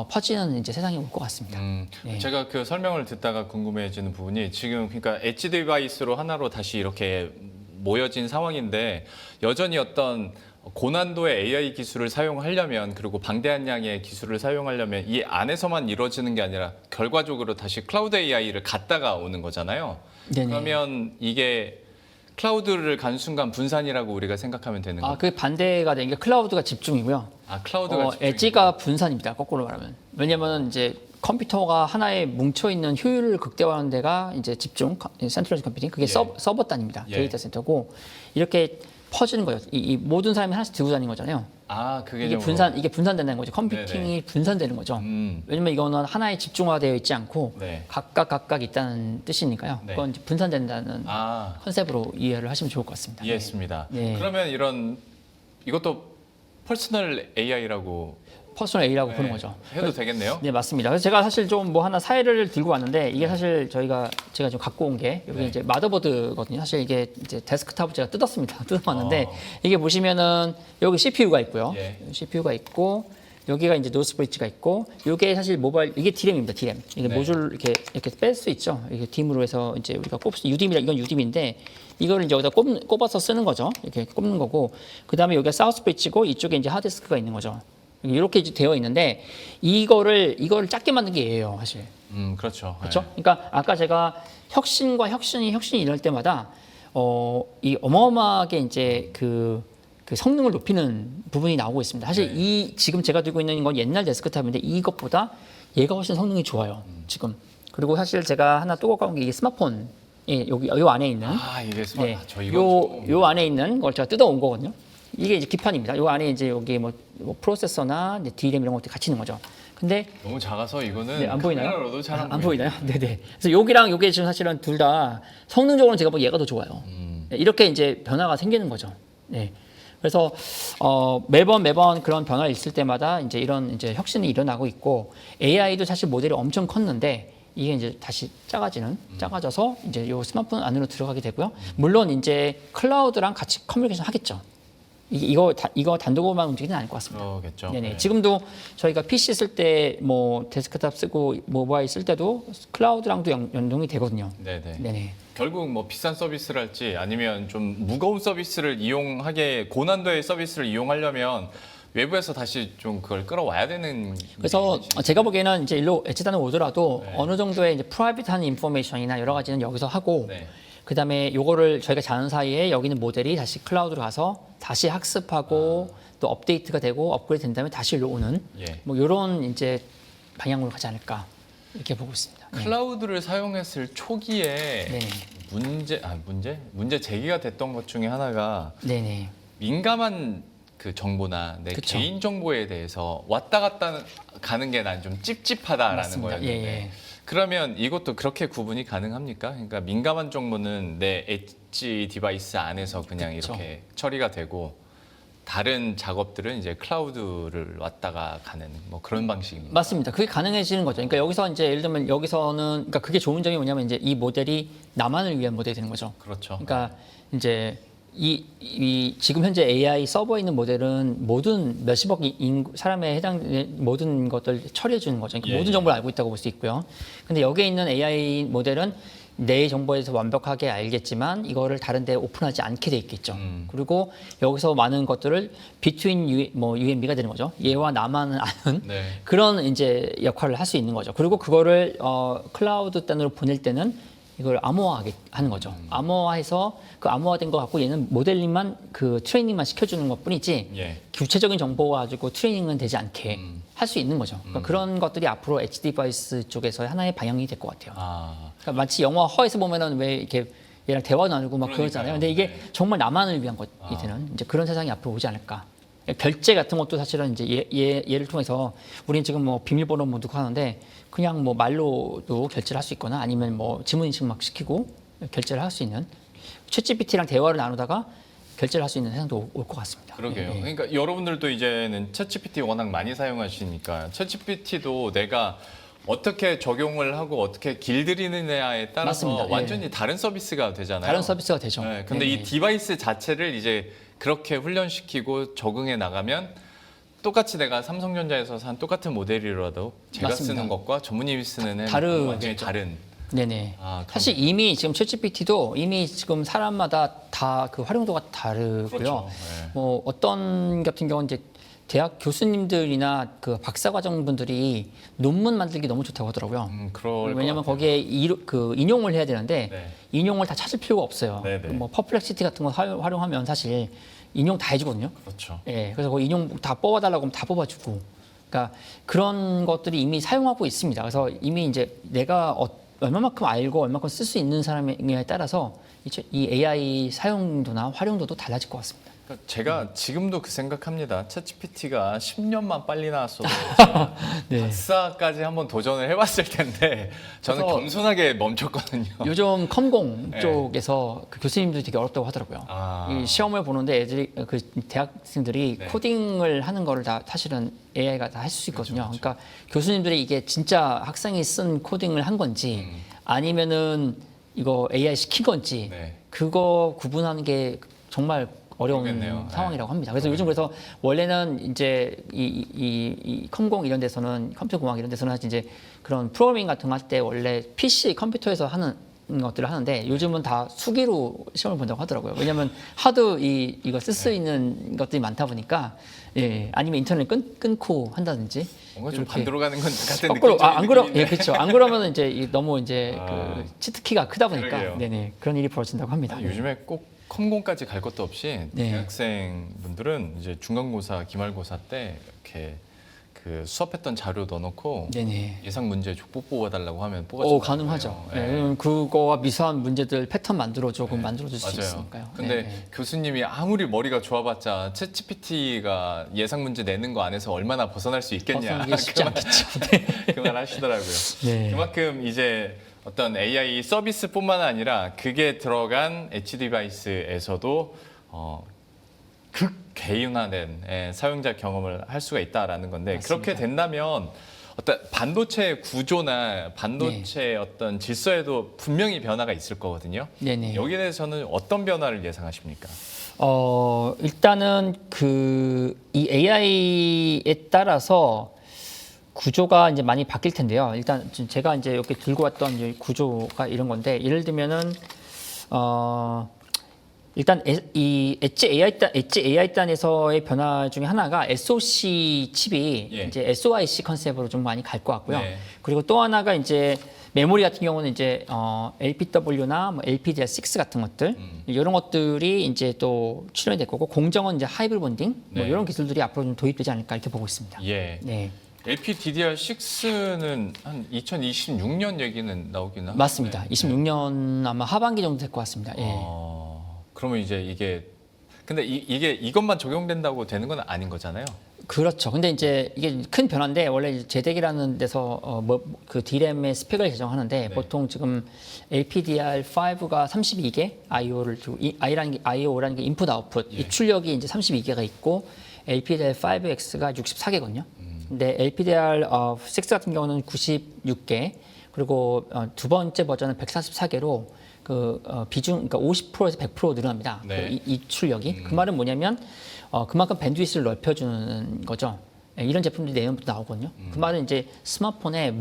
A: 퍼지는 이제 세상이 올 것 같습니다. 네.
B: 제가 그 설명을 듣다가 궁금해지는 부분이 지금 그러니까 엣지 디바이스로 하나로 다시 이렇게 모여진 상황인데 여전히 어떤 고난도의 AI 기술을 사용하려면 그리고 방대한 양의 기술을 사용하려면 이 안에서만 이루어지는 게 아니라 결과적으로 다시 클라우드 AI를 갖다가 오는 거잖아요.
A: 네네.
B: 그러면 이게 클라우드를 간 순간 분산이라고 우리가 생각하면 되는 거예요.
A: 그 반대가 되는 게 클라우드가 집중이고요.
B: 클라우드가 집중이-
A: 엣지가 분산입니다. 거꾸로 말하면. 왜냐하면 이제 컴퓨터가 하나에 뭉쳐 있는 효율을 극대화하는 데가 이제 집중, 센트럴라이즈 컴퓨팅, 그게
B: 예.
A: 서버 단입니다.
B: 예.
A: 데이터 센터고 이렇게 퍼지는 거예요. 이 모든 사람이 하나씩 들고 다니는 거잖아요.
B: 그게
A: 이게 분산된다는 거죠. 컴퓨팅이 분산되는 거죠. 왜냐면 이거는 하나에 집중화되어 있지 않고
B: 네.
A: 각각 있다는 뜻이니까요.
B: 네.
A: 그건 이제 분산된다는 컨셉으로 이해를 하시면 좋을 것 같습니다.
B: 이해했습니다.
A: 네.
B: 그러면 이것도 퍼스널 AI라고
A: 퍼스널 A라고 부르는 거죠.
B: 해도 되겠네요.
A: 네, 맞습니다. 그래서 제가 사실 좀 뭐 하나 사례를 들고 왔는데 이게 사실 제가 좀 갖고 온 게 여기
B: 네.
A: 이제 마더보드거든요. 사실 이게 이제 데스크탑을 제가 뜯었습니다. 뜯어봤는데 이게 보시면은 여기 CPU가 있고요.
B: 예.
A: CPU가 있고 여기가 이제 노스 브릿지가 있고 이게 사실 모바일 이게 D램입니다. D램. 이게
B: 네.
A: 모듈 이렇게 뺄 수 있죠. 이게 DIM으로 해서 이제 우리가 UDIM이라 이건 UDIM인데 이거를 이제 여기다 꼽아서 쓰는 거죠. 이렇게 꼽는 거고 그다음에 여기가 사우스 브릿지고 이쪽에 이제 하드디스크가 있는 거죠. 이렇게 이제 되어 있는데 이거를 작게 만든 게 얘예요, 사실.
B: 그렇죠.
A: 그렇죠? 그러니까 아까 제가 혁신과 혁신이 이럴 때마다 이 어마어마하게 이제 그 성능을 높이는 부분이 나오고 있습니다. 사실 이 지금 제가 들고 있는 건 옛날 데스크탑인데 이것보다 얘가 훨씬 성능이 좋아요. 지금. 그리고 사실 제가 하나 또 갖고 온 게 이게 스마트폰. 예, 여기 요 안에 있는
B: 이게
A: 네,
B: 저 이거
A: 요 안에 있는 걸 제가 뜯어온 거거든요. 이게 이제 기판입니다. 요 안에 이제 여기 뭐 프로세서나 이제 D램 이런 것들이 같이 있는 거죠. 근데
B: 너무 작아서 이거는
A: 네, 안 보이나요?
B: 카메라로도 잘
A: 안 보이나요? 네네. 그래서 여기랑 요게 지금 사실은 둘 다 성능적으로는 제가 보기 얘가 더 좋아요. 네, 이렇게 이제 변화가 생기는 거죠. 네. 그래서 매번 그런 변화가 있을 때마다 이제 이런 이제 혁신이 일어나고 있고 AI도 사실 모델이 엄청 컸는데 이게 이제 다시 작아져서 이제 요 스마트폰 안으로 들어가게 되고요. 물론 이제 클라우드랑 같이 커뮤니케이션 하겠죠. 이거 단독으로만 움직이지는 않을 것 같습니다.
B: 그렇겠죠.
A: 네네.
B: 네.
A: 지금도 저희가 PC 쓸 때 뭐 데스크탑 쓰고 모바일 쓸 때도 클라우드랑도 연동이 되거든요.
B: 네네.
A: 네네.
B: 결국 뭐 비싼 서비스랄지 아니면 좀 무거운 서비스를 이용하게 고난도의 서비스를 이용하려면 외부에서 다시 좀 그걸 끌어와야 되는.
A: 그래서 제가 보기에는 이제 일로 엣지단을 오더라도 어느 정도의 이제 프라이빗한 인포메이션이나 여러 가지는 여기서 하고
B: 네.
A: 그다음에 요거를 저희가 자는 사이에 여기는 모델이 다시 클라우드로 가서 다시 학습하고 또 업데이트가 되고 업그레이드 된 다음에 다시 일로 오는
B: 예.
A: 뭐 이런 이제 방향으로 가지 않을까 이렇게 보고 있습니다. 네.
B: 클라우드를 사용했을 초기에
A: 네네.
B: 문제 제기가 됐던 것 중에 하나가
A: 네네.
B: 민감한 그 정보나 내
A: 그쵸.
B: 개인 정보에 대해서 왔다 갔다 가는 게 난 좀 찝찝하다라는
A: 맞습니다.
B: 거였는데
A: 예.
B: 그러면 이것도 그렇게 구분이 가능합니까? 그러니까 민감한 정보는 내 엣지 디바이스 안에서 그냥
A: 그쵸.
B: 이렇게 처리가 되고 다른 작업들은 이제 클라우드를 왔다가 가는 뭐 그런 방식입니다.
A: 맞습니다. 그게 가능해지는 거죠. 그러니까 여기서 이제 예를 들면 여기서는 그러니까 그게 좋은 점이 뭐냐면 이제 이 모델이 나만을 위한 모델이 되는 거죠.
B: 그렇죠.
A: 그러니까 이제 이 지금 현재 AI 서버에 있는 모델은 모든 몇십억 사람에 해당되는 모든 것들 처리해 주는 거죠. 그러니까
B: 예,
A: 모든 정보를 알고 있다고 볼 수 있고요. 근데 여기에 있는 AI 모델은 내 정보에서 완벽하게 알겠지만 이거를 다른 데 오픈하지 않게 돼 있겠죠. 그리고 여기서 많은 것들을 between you and me가 되는 거죠. 얘와 나만 아는
B: 네.
A: 그런 이제 역할을 할 수 있는 거죠. 그리고 그거를 클라우드 단으로 보낼 때는 이걸 암호화하게 하는 거죠. 암호화해서 그 암호화된 거 갖고 얘는 모델링만 그 트레이닝만 시켜주는 것뿐이지
B: 예.
A: 구체적인 정보 가지고 트레이닝은 되지 않게 할 수 있는 거죠. 그러니까 그런 것들이 앞으로 엣지 디바이스 쪽에서 하나의 방향이 될 것 같아요. 그러니까 마치 영화 허에서 보면은 왜 이렇게 얘랑 대화 나누고 막 그러잖아요. 근데 이게 정말 나만을 위한 것이 되는 이제 그런 세상이 앞으로 오지 않을까. 결제 같은 것도 사실은 이제 얘를 통해서 우리는 지금 뭐 비밀번호 뭐 넣고 하는데 그냥 뭐 말로도 결제를 할 수 있거나 아니면 뭐 지문 인식 막 시키고 결제를 할 수 있는 챗GPT랑 대화를 나누다가 결제를 할 수 있는 세상도 올 것 같습니다.
B: 그러게요.
A: 예.
B: 그러니까 여러분들도 이제는 챗GPT 워낙 많이 사용하시니까 챗GPT도 내가 어떻게 적용을 하고 어떻게 길들이느냐에 따라서
A: 맞습니다. 예.
B: 완전히 다른 서비스가 되잖아요.
A: 다른 서비스가 되죠.
B: 네, 근데 이 디바이스 자체를 이제 그렇게 훈련시키고 적응해 나가면 똑같이 내가 삼성전자에서 산 똑같은 모델이라도 제가
A: 맞습니다.
B: 쓰는 것과 전문님이 쓰는
A: 다르겠죠.
B: 완전히 다른.
A: 네네.
B: 그럼-
A: 사실 이미 지금 챗GPT도 이미 지금 사람마다 다 그 활용도가 다르고요.
B: 그렇죠. 네.
A: 뭐 어떤 같은 경우는 이제 대학 교수님들이나 그 박사과정 분들이 논문 만들기 너무 좋다고 하더라고요.
B: 그럴
A: 왜냐하면
B: 것 같아요.
A: 거기에 그 인용을 해야 되는데
B: 네.
A: 인용을 다 찾을 필요가 없어요.
B: 네네.
A: 뭐 퍼플렉시티 같은 거 활용하면 사실 인용 다 해주거든요.
B: 그렇죠.
A: 예, 그래서 그 인용 다 뽑아달라고 하면 다 뽑아주고, 그러니까 그런 것들이 이미 사용하고 있습니다. 그래서 이미 이제 내가 얼마만큼 알고 얼마만큼 쓸 수 있는 사람에 따라서 이 AI 사용도나 활용도도 달라질 것 같습니다.
B: 그러니까 제가 지금도 그 생각합니다. 챗GPT가 10년만 빨리 나왔어도
A: 네.
B: 박사까지 한번 도전을 해봤을 텐데 저는
A: 그래서
B: 겸손하게 멈췄거든요.
A: 요즘 컴공
B: 네.
A: 쪽에서 그 교수님들이 되게 어렵다고 하더라고요. 이 시험을 보는데 애들이 그 대학생들이
B: 네.
A: 코딩을 하는 거를 다 사실은 AI가 다 할 수 있거든요.
B: 그렇죠.
A: 그러니까 교수님들이 이게 진짜 학생이 쓴 코딩을 한 건지 아니면은 이거 AI 시킨 건지
B: 네.
A: 그거 구분하는 게 정말 어려운
B: 모르겠네요.
A: 상황이라고 합니다. 그래서 요즘 그래서 원래는 이제 이 컴공 이런 데서는 컴퓨터 공학 이런 데서는 사실 이제 그런 프로그래밍 같은 거 할 때 원래 PC 컴퓨터에서 하는 것들을 하는데 요즘은 다 수기로 시험을 본다고 하더라고요. 왜냐하면 하도 이거 쓸 수 있는 것들이 많다 보니까 아니면 인터넷 끊고 한다든지
B: 뭔가 좀
A: 이렇게
B: 반대로 가는 건 같은
A: 거꾸로
B: 느낌이
A: 안 그러
B: 있는데.
A: 그렇죠. 안 그러면 이제 너무 이제
B: 아.
A: 그 치트키가 크다 보니까
B: 그러게요.
A: 네네 그런 일이 벌어진다고 합니다.
B: 아니, 요즘에 꼭 컴공까지 갈 것도 없이
A: 네.
B: 대학생분들은 이제 중간고사, 기말고사 때 이렇게 그 수업했던 자료 넣어놓고
A: 네네.
B: 예상 문제 족보 뽑아달라고 하면 뽑아줘요.
A: 가능하죠.
B: 네.
A: 왜냐면 그거와 미세한 문제들 패턴 만들어주고
B: 네.
A: 만들어줄 수
B: 맞아요.
A: 있으니까요.
B: 근데
A: 네.
B: 교수님이 아무리 머리가 좋아봤자 챗GPT가 예상 문제 내는 거 안에서 얼마나 벗어날 수 있겠냐.
A: 벗어나기 쉽지 않겠죠. 네.
B: 그 말 하시더라고요.
A: 네.
B: 그만큼 이제 어떤 AI 서비스뿐만 아니라 그게 들어간 엣지 디바이스에서도 극개인화된 사용자 경험을 할 수가 있다라는 건데
A: 맞습니다.
B: 그렇게 된다면 어떤 반도체 구조나 반도체 어떤 질서에도 분명히 변화가 있을 거거든요.
A: 네네.
B: 여기에 대해서는 어떤 변화를 예상하십니까?
A: 일단은 이 AI에 따라서 구조가 이제 많이 바뀔 텐데요. 일단 지금 제가 이제 이렇게 들고 왔던 이 구조가 이런 건데, 예를 들면은 일단 이 엣지 AI 단에서의 변화 중에 하나가 SoC 칩이
B: 예.
A: 이제 SoIC 컨셉으로 좀 많이 갈 것 같고요.
B: 네.
A: 그리고 또 하나가 이제 메모리 같은 경우는 이제 LPW나 뭐 LPDDR6 같은 것들 이런 것들이 이제 또 출연이 될 거고, 공정은 이제 하이브리드 본딩 뭐
B: 네.
A: 이런 기술들이 앞으로 좀 도입되지 않을까 이렇게 보고 있습니다.
B: 예.
A: 네,
B: LPDDR6는 한 2026년 얘기는 나오긴 하는데
A: 맞습니다. 26년 아마 하반기 정도 될 것 같습니다. 예.
B: 그러면 이제 이게 근데 이게 이것만 적용된다고 되는 건 아닌 거잖아요.
A: 그렇죠. 근데 이제 이게 큰 변화인데, 원래 제덱이라는 데서 그 D램의 스펙을 제정하는데 보통 지금 LPDR5가 32개 IO를 두고 IO라는 게 인풋 아웃풋 입출력이 이제 32개가 있고 LPDR5X가 64개거든요. 근데 LPDR6 같은 경우는 96개, 그리고 두 번째 버전은 144개로 비중, 그러니까 50%에서 100% 늘어납니다.
B: 네.
A: 이 출력이. 그 말은 뭐냐면 그만큼 밴드위스를 넓혀주는 거죠. 이런 제품들이 내년부터 나오거든요. 그 말은 이제 스마트폰의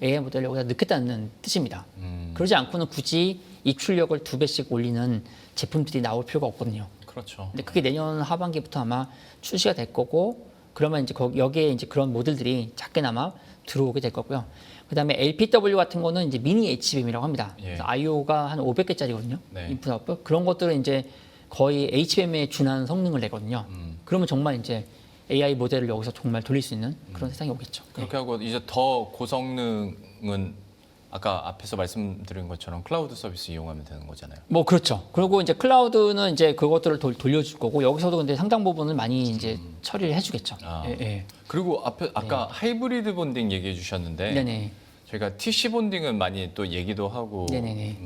A: AI 모델을 여기다 넣겠다는 뜻입니다. 그러지 않고는 굳이 이 출력을 2배씩 올리는 제품들이 나올 필요가 없거든요.
B: 그렇죠.
A: 근데 그게 내년 하반기부터 아마 출시가 될 거고, 그러면 이제 여기에 이제 그런 모델들이 작게나마 들어오게 될 거고요. 그다음에 LPW 같은 거는 이제 미니 HBM이라고 합니다.
B: 예.
A: IO가 한 500개짜리거든요.
B: 네.
A: 인풋 아웃풋. 그런 것들은 이제 거의 HBM에 준하는 성능을 내거든요. 그러면 정말 이제 AI 모델을 여기서 정말 돌릴 수 있는 그런 세상이 오겠죠.
B: 그렇게 하고 이제 더 고성능은 아까 앞에서 말씀드린 것처럼 클라우드 서비스 이용하면 되는 거잖아요.
A: 뭐 그렇죠. 그리고 이제 클라우드는 이제 그것들을 돌려줄 거고, 여기서도 근데 상당 부분을 많이 이제 처리를 해주겠죠.
B: 아.
A: 예.
B: 그리고 아까 하이브리드 본딩 얘기해 주셨는데
A: 네네.
B: 저희가 TC 본딩은 많이 또 얘기도 하고
A: 네네네.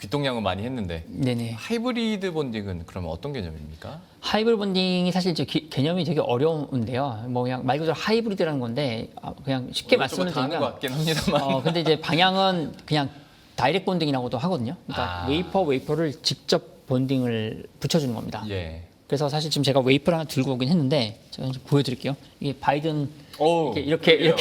B: 귀동냥은 많이 했는데
A: 네네.
B: 하이브리드 본딩은 그러면 어떤 개념입니까?
A: 하이브리드 본딩이 사실 이제 개념이 되게 어려운데요. 뭐 그냥 말 그대로 하이브리드라는 건데 그냥 쉽게 말씀을
B: 다 하는 것
A: 드리면,
B: 같긴 합니다만.
A: 근데 이제 방향은 그냥 다이렉트 본딩이라고도 하거든요. 그러니까 웨이퍼를 직접 본딩을 붙여주는 겁니다.
B: 예.
A: 그래서 사실 지금 제가 웨이퍼를 하나 들고 오긴 했는데 제가 이제 보여드릴게요. 이게 바이든
B: 오,
A: 이렇게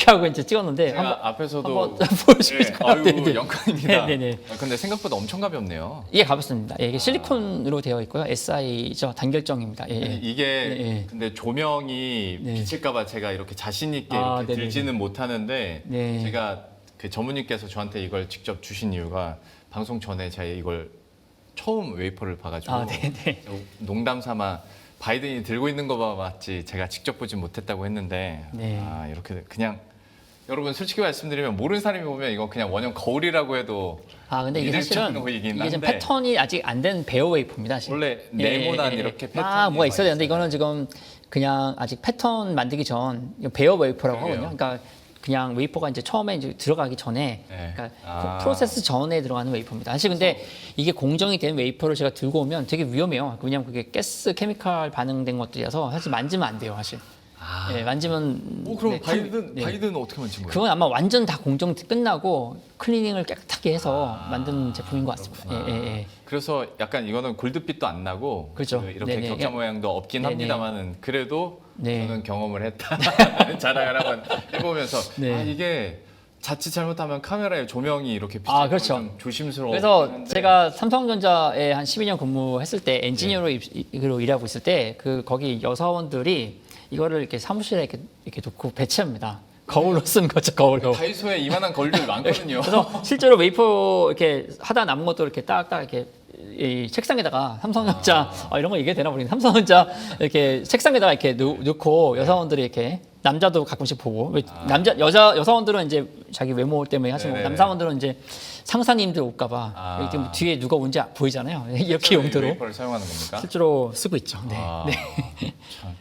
A: 하고 이제 찍었는데
B: 제가 앞에서도
A: 한번 보여주실까요?
B: 아유,
A: 네네.
B: 영광입니다.
A: 네네.
B: 근데 생각보다 엄청 가볍네요.
A: 이게 가볍습니다. 이게 실리콘으로 되어 있고요. SI죠. 단결정입니다. 예.
B: 이게
A: 예.
B: 근데 조명이
A: 네.
B: 비칠까봐 제가 이렇게 자신 있게
A: 아,
B: 이렇게
A: 네네네.
B: 들지는 못하는데
A: 네.
B: 제가 그 전무님께서 저한테 이걸 직접 주신 이유가 방송 전에 제가 이걸 처음 웨이퍼를 봐가지고
A: 네네.
B: 농담 삼아 바이든이 들고 있는 거 봐 맞지 제가 직접 보진 못했다고 했는데
A: 네.
B: 이렇게 그냥 여러분 솔직히 말씀드리면 모르는 사람이 보면 이거 그냥 원형 거울이라고 해도
A: 근데 이게
B: 믿을
A: 사실은
B: 정도이긴
A: 이게 좀
B: 한데
A: 패턴이 아직 안 된 베어 웨이퍼입니다. 사실.
B: 원래 네모난 이렇게 패턴이
A: 뭐가 있어야 되는데,
B: 있어요.
A: 이거는 지금 그냥 아직 패턴 만들기 전 베어 웨이퍼라고
B: 그래요?
A: 하거든요. 그러니까 그냥 웨이퍼가 이제 처음에 이제 들어가기 전에,
B: 네.
A: 그러니까 프로세스 전에 들어가는 웨이퍼입니다. 사실 근데 이게 공정이 된 웨이퍼를 제가 들고 오면 되게 위험해요. 왜냐면 그게 가스 케미칼 반응된 것들이라서 사실 만지면 안 돼요, 사실. 만지면.
B: 그럼
A: 네,
B: 바이든은 어떻게 만진 거예요?
A: 그건 아마 완전 다 공정 끝나고 클리닝을 깨끗하게 해서 만든 제품인 것 같습니다. 예.
B: 그래서 약간 이거는 골드빛도 안 나고
A: 그렇죠.
B: 이렇게
A: 네네.
B: 격자 모양도 없긴
A: 네네.
B: 합니다만은 그래도
A: 네.
B: 저는 경험을 했다 자랑을 한번 해보면서
A: 네.
B: 이게 자칫 잘못하면 카메라에 조명이 이렇게 비치는
A: 아, 그렇죠.
B: 좀 조심스러워.
A: 그래서 제가 삼성전자에 한 12년 근무했을 때 엔지니어로 일하고 있을 때 거기 여사원들이 이거를 이렇게 사무실에 이렇게 놓고 배치합니다. 거울로 쓴 거죠, 거울로.
B: 다이소에 이만한 거울들 많거든요.
A: 그래서 실제로 웨이퍼 이렇게 하다 남은 것도 이렇게 딱딱 이렇게 이 책상에다가 삼성전자 이런 거 얘기해도 되나 모르겠는데 삼성전자 이렇게 책상에다가 이렇게 놓고 여사원들이 이렇게 남자도 가끔씩 보고 여사원들은 이제 자기 외모 때문에 하시는 거고 남사원들은 이제 상사님들 올까봐 이렇게 뭐 뒤에 누가 온지 보이잖아요. 이렇게 용도로
B: 웨이퍼를 사용하는 겁니까?
A: 실제로 쓰고 있죠. 네.
B: 아,
A: 네.
B: 참.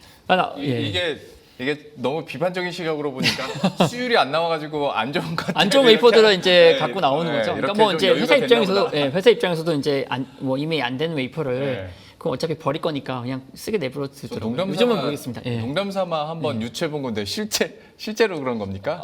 A: 예.
B: 이게 너무 비판적인 시각으로 보니까 수율이 안 나와가지고 안 좋은 것
A: 안 좋은 웨이퍼들은 이제
B: 네,
A: 갖고 나오는 거죠. 그러니까
B: 이렇게
A: 뭐
B: 좀
A: 이제
B: 여유가
A: 회사 입장에서도 이제 뭐 이미 안 된 웨이퍼를
B: 네.
A: 그럼 어차피 버릴 거니까 그냥 쓰게 내버려 두더라고요.
B: 농담
A: 요즘은
B: 삼아-
A: 모르겠습니다. 예.
B: 농담 삼아 한번 유추해 본 건데 실제로 그런 겁니까?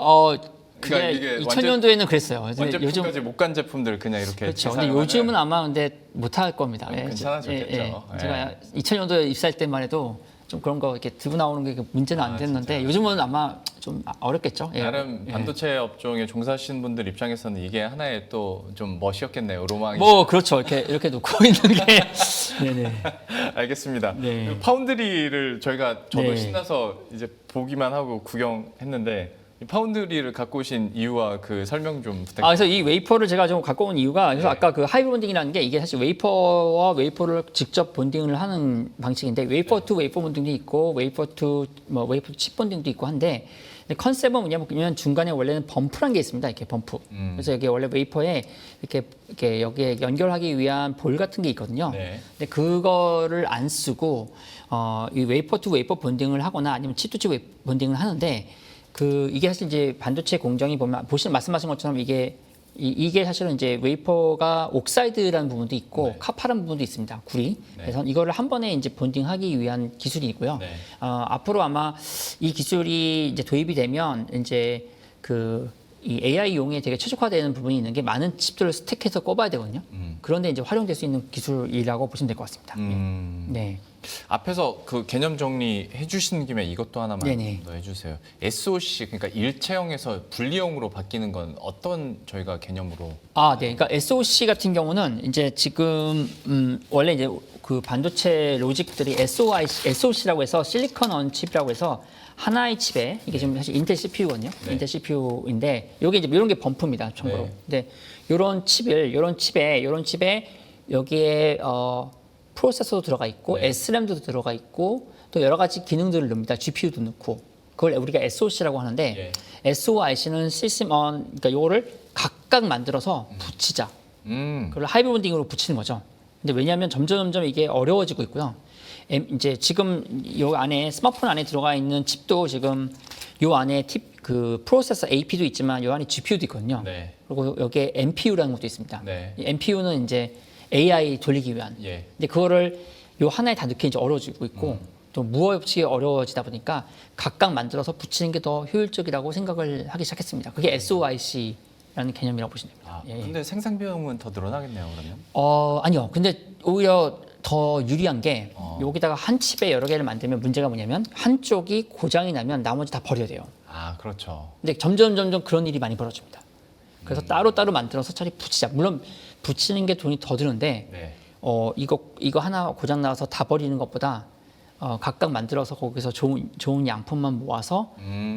A: 그게
B: 그러니까 이게
A: 2000년도에는 그랬어요. 근데
B: 완제품까지 못 간 제품들 그냥 이렇게
A: 그렇죠. 근데
B: 재사용하는
A: 요즘은 아마 근데 못 할 겁니다.
B: 괜찮아졌겠죠. 예.
A: 제가 2000년도에 입사할 때만 해도 좀 그런 거 이렇게 들고 나오는 게 문제는 안 됐는데 요즘은 아마 좀 어렵겠죠. 예.
B: 나름 반도체 업종에 종사하시는 분들 입장에서는 이게 하나의 또 좀 멋이었겠네요. 로망이.
A: 뭐 그렇죠. 이렇게 놓고 있는 게 네네.
B: 알겠습니다.
A: 네.
B: 그 파운드리를 저도
A: 네.
B: 신나서 이제 보기만 하고 구경했는데 이 파운드리를 갖고 오신 이유와 그 설명 좀 부탁드립니다.
A: 그래서 이 웨이퍼를 제가 좀 갖고 온 이유가 그래서
B: 네.
A: 아까 그 하이브 본딩이라는 게 이게 사실 웨이퍼와 웨이퍼를 직접 본딩을 하는 방식인데 웨이퍼 투 웨이퍼 본딩도 있고 웨이퍼 투 웨이퍼 칩 본딩도 있고 한데 근데 컨셉은 뭐냐면 중간에 원래는 범프란 게 있습니다. 이렇게 범프. 그래서 이게 원래 웨이퍼에 이렇게 여기에 연결하기 위한 볼 같은 게 있거든요.
B: 네.
A: 근데 그거를 안 쓰고 이 웨이퍼 투 웨이퍼 본딩을 하거나 아니면 칩 투 칩 본딩을 하는데 이게 사실 이제 반도체 공정이 말씀하신 것처럼 이게 사실은 이제 웨이퍼가 옥사이드라는 부분도 있고
B: 네.
A: 카파라는 부분도 있습니다. 구리.
B: 네.
A: 그래서 이거를 한 번에 이제 본딩하기 위한 기술이고요.
B: 네.
A: 앞으로 아마 이 기술이 이제 도입이 되면 이제 이 AI용에 되게 최적화되는 부분이 있는 게 많은 칩들을 스택해서 꼽아야 되거든요. 그런데 이제 활용될 수 있는 기술이라고 보시면 될 것 같습니다. 네.
B: 앞에서 그 개념 정리해 주신 김에 이것도 하나만
A: 네네.
B: 더 해주세요. SOC 그러니까 일체형에서 분리형으로 바뀌는 건 어떤 저희가 개념으로?
A: 네. 그러니까 SOC 같은 경우는 이제 지금 원래 이제 그 반도체 로직들이 SOC라고 해서 실리컨 언 칩이라고 해서 하나의 칩에 이게 지금 사실 인텔 CPU거든요.
B: 네.
A: 인텔 CPU인데 이게 이제 이런 게 범프입니다. 참고로.
B: 네.
A: 근데 이런 칩에 여기에 프로세서도 들어가 있고
B: 네.
A: SRAM도 들어가 있고 또 여러 가지 기능들을 넣습니다. GPU도 넣고 그걸 우리가 SOC라고 하는데 SOIC는 시스템 그러니까 요거를 각각 만들어서 붙이자. 그걸 하이브 본딩으로 붙이는 거죠. 근데 왜냐하면 점점 이게 어려워지고 있고요. 이제 지금 요 안에 스마트폰 안에 들어가 있는 칩도 지금 요 안에 그 프로세서 AP도 있지만 요 안에 GPU도 있거든요.
B: 네.
A: 그리고 여기에 NPU라는 것도 있습니다.
B: 네.
A: 이 NPU는 이제 AI 돌리기 위한.
B: 예.
A: 근데 그거를 요 하나에 다 넣기 이제 어려워지고 있고 또 무엇이 어려워지다 보니까 각각 만들어서 붙이는 게 더 효율적이라고 생각을 하기 시작했습니다. 그게 SOIC라는 개념이라고 보시면 됩니다. 예.
B: 근데 생산 비용은 더 늘어나겠네요, 그러면?
A: 아니요. 근데 오히려 더 유리한 게 여기다가 한 칩에 여러 개를 만들면 문제가 뭐냐면 한쪽이 고장이 나면 나머지 다 버려야 돼요.
B: 그렇죠.
A: 근데 점점 그런 일이 많이 벌어집니다. 그래서 따로 만들어서 차라리 붙이자. 물론 붙이는 게 돈이 더 드는데
B: 네.
A: 이거 하나 고장 나서 다 버리는 것보다 각각 만들어서 거기서 좋은 양품만 모아서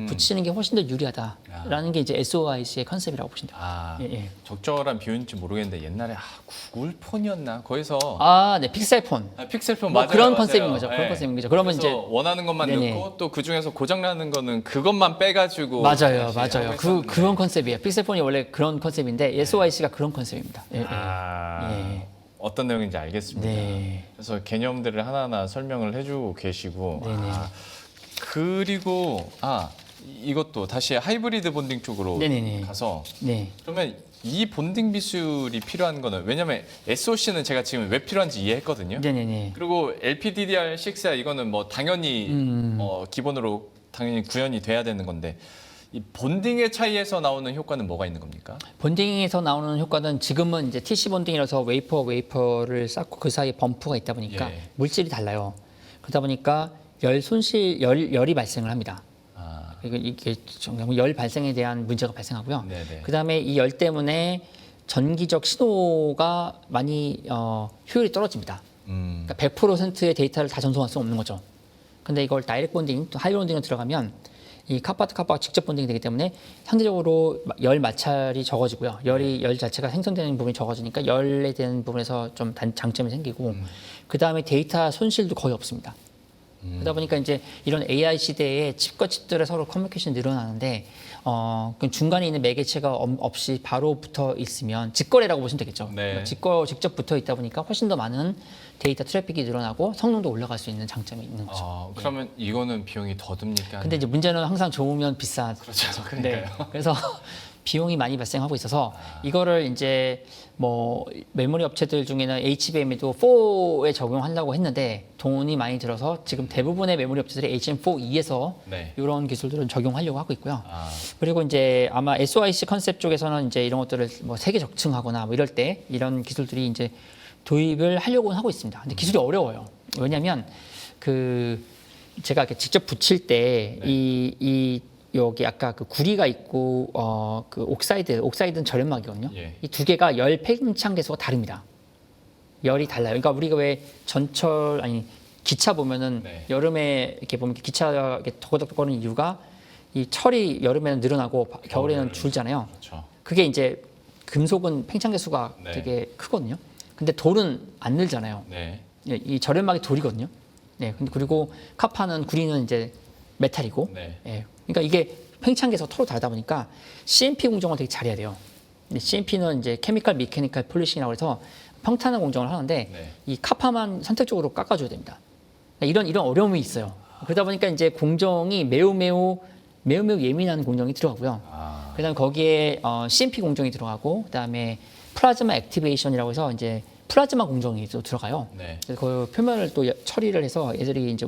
A: 붙이는 게 훨씬 더 유리하다라는 게 이제 SOIC의 컨셉이라고 보시면 돼요. 예.
B: 적절한 비유인지 모르겠는데 옛날에 구글폰이었나? 거기서
A: 네, 픽셀폰.
B: 픽셀폰
A: 뭐
B: 맞아요.
A: 그런
B: 맞아요.
A: 컨셉인 거죠. 그런
B: 네.
A: 컨셉인 거죠. 그러면
B: 그래서
A: 이제
B: 원하는 것만
A: 네네.
B: 넣고 또 그 중에서 고장 나는 거는 그것만 빼가지고
A: 맞아요.
B: 다시 하고 했었는데.
A: 그런 컨셉이에요. 픽셀폰이 원래 그런 컨셉인데 SOIC가 그런 컨셉입니다. 예.
B: 어떤 내용인지 알겠습니다.
A: 네.
B: 그래서 개념들을 하나하나 설명을 해주고 계시고
A: 네네.
B: 그리고 이것도 다시 하이브리드 본딩 쪽으로
A: 네네네.
B: 가서
A: 네.
B: 그러면 이 본딩 기술이 필요한 거는 왜냐면 SOC는 제가 지금 왜 필요한지 이해했거든요.
A: 네네네.
B: 그리고 LPDDR6야 이거는 뭐 당연히 기본으로 당연히 구현이 돼야 되는 건데 이 본딩의 차이에서 나오는 효과는 뭐가 있는 겁니까?
A: 본딩에서 나오는 효과는 지금은 이제 TC 본딩이라서 웨이퍼를 쌓고 그 사이에 범프가 있다 보니까 물질이 달라요. 그러다 보니까 열이 발생을 합니다. 이게 정말 열 발생에 대한 문제가 발생하고요.
B: 네네.
A: 그다음에 이 열 때문에 전기적 신호가 많이 효율이 떨어집니다. 그러니까 100%의 데이터를 다 전송할 수 없는 거죠. 근데 이걸 다이렉트 본딩, 또 하이브리드 본딩으로 들어가면 이 카파 또 카파가 직접 본딩이 되기 때문에 상대적으로 열 마찰이 적어지고요. 열 자체가 생성되는 부분이 적어지니까 열에 대한 부분에서 좀 장점이 생기고 그다음에 데이터 손실도 거의 없습니다. 그러다 보니까 이제 이런 AI 시대에 칩과 칩들의 서로 커뮤니케이션이 늘어나는데 그 중간에 있는 매개체가 없이 바로 붙어 있으면 직거래라고 보시면 되겠죠.
B: 네.
A: 직접 붙어 있다 보니까 훨씬 더 많은 데이터 트래픽이 늘어나고 성능도 올라갈 수 있는 장점이 있는 거죠.
B: 그러면 이거는 비용이 더 듭니까?
A: 근데 이제 문제는 항상 좋으면 비싸.
B: 그렇죠.
A: 네.
B: 그러니까요.
A: 그래서 비용이 많이 발생하고 있어서 이거를 이제 뭐 메모리 업체들 중에는 HBM에도 4에 적용하려고 했는데 돈이 많이 들어서 지금 대부분의 메모리 업체들이 HM4E에서
B: 네.
A: 이런 기술들은 적용하려고 하고 있고요.
B: 아,
A: 그리고 이제 아마 SOIC 컨셉 쪽에서는 이제 이런 것들을 뭐 세계 적층하거나 뭐 이럴 때 이런 기술들이 이제 도입을 하려고는 하고 있습니다. 근데 기술이 어려워요. 왜냐하면 그 제가 이렇게 직접 붙일 때 이 여기 아까 그 구리가 있고 그 옥사이드는 절연막이거든요.
B: 예.
A: 이 두 개가 열 팽창 계수가 다릅니다. 열이 달라요. 그러니까 우리가 왜 기차 보면은
B: 네.
A: 여름에 이렇게 보면 기차 이렇게 더덕거리는 이유가 이 철이 여름에는 늘어나고 겨울에는 줄잖아요.
B: 그렇죠.
A: 그게 이제 금속은 팽창 계수가
B: 네.
A: 되게 크거든요. 근데 돌은 안 늘잖아요.
B: 네.
A: 예, 이 절연막이 돌이거든요. 네, 근데 그리고 카파는 구리는 이제 메탈이고.
B: 네.
A: 예, 그러니까 이게 팽창 계수가 서로 다르다 보니까 CMP 공정을 되게 잘해야 돼요. 근데 CMP는 이제 케미컬 미케니컬 폴리싱이라고 해서 평탄한 공정을 하는데
B: 네.
A: 이 카파만 선택적으로 깎아줘야 됩니다. 그러니까 이런 어려움이 있어요. 그러다 보니까 이제 공정이 매우 예민한 공정이 들어가고요.
B: 아,
A: 그다음 거기에 CMP 공정이 들어가고 그다음에 플라즈마 액티베이션이라고 해서 이제 플라즈마 공정이 또 들어가요.
B: 네.
A: 그래서 그 표면을 또 처리를 해서 애들이 이제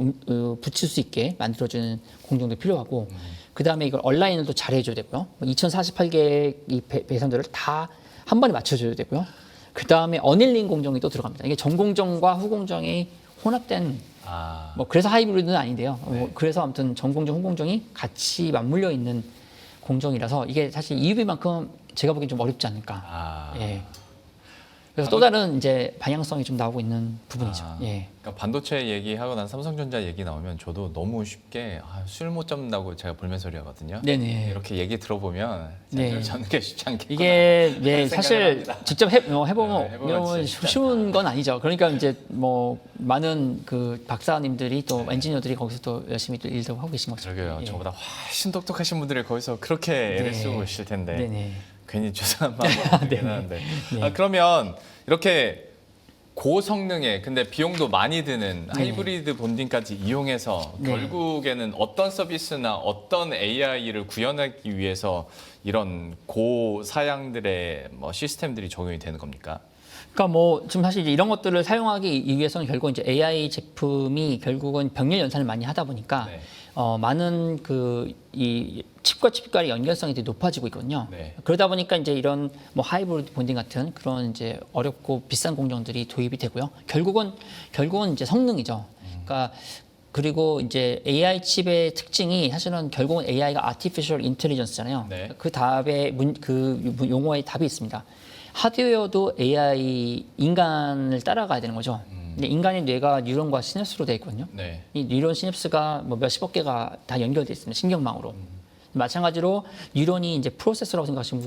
A: 붙일 수 있게 만들어주는 공정도 필요하고 그다음에 이걸 얼라인을 또 잘해줘야 되고요. 2048개의 이 배선들을 다 한 번에 맞춰줘야 되고요. 그다음에 어닐링 공정이 또 들어갑니다. 이게 전공정과 후공정이 혼합된
B: 아,
A: 뭐 그래서 하이브리드는 아닌데요.
B: 네.
A: 그래서 아무튼 전공정, 후공정이 같이 맞물려 있는 공정이라서 이게 사실 EUV만큼 제가 보기엔 좀 어렵지 않을까.
B: 아.
A: 예. 그래서 또 다른 이제 방향성이 좀 나오고 있는 부분이죠.
B: 아,
A: 예.
B: 그러니까 반도체 얘기하고 난 삼성전자 얘기 나오면 저도 너무 쉽게 술 못 잡는다고 제가 불면소리 하거든요.
A: 네네.
B: 이렇게 얘기 들어보면
A: 네.
B: 술 잡는 게 쉽지 않겠구나.
A: 이게 네,
B: 그런
A: 사실
B: 생각을 합니다.
A: 직접 해보면
B: 해보면 진짜
A: 쉬운 건 아니죠. 그러니까 이제 뭐 많은 그 박사님들이 또 엔지니어들이 거기서 또 열심히 또 일도 하고 계신 거죠.
B: 그러게요.
A: 예.
B: 저보다 훨씬 똑똑하신 분들이 거기서 그렇게 애를 쓰고 계실 텐데
A: 네네.
B: 괜히 죄송한 마음이 들긴 하는데
A: 네.
B: 그러면 이렇게 고성능의 근데 비용도 많이 드는
A: 네.
B: 하이브리드 본딩까지 이용해서
A: 네.
B: 결국에는 어떤 서비스나 어떤 AI를 구현하기 위해서 이런 고사양들의 뭐 시스템들이 적용이 되는 겁니까?
A: 그러니까 뭐 지금 사실 이제 이런 것들을 사용하기 위해서는 결국 이제 AI 제품이 결국은 병렬 연산을 많이 하다 보니까
B: 네.
A: 많은 그 이 칩과 칩 간의 연결성이 되게 높아지고 있거든요.
B: 네.
A: 그러다 보니까 이제 이런 뭐 하이브리드 본딩 같은 그런 이제 어렵고 비싼 공정들이 도입이 되고요. 결국은 이제 성능이죠. 그러니까 그리고 이제 AI 칩의 특징이 사실은 결국은 AI가 Artificial Intelligence잖아요.
B: 네.
A: 그 답에 용어에 답이 있습니다. 하드웨어도 AI 인간을 따라가야 되는 거죠. 근데 인간의 뇌가 뉴런과 시냅스로 되어 있거든요.
B: 네.
A: 이 뉴런 시냅스가 뭐 몇십억 개가 다 연결되어 있습니다. 신경망으로. 마찬가지로 뉴런이 이제 프로세서라고 생각하시면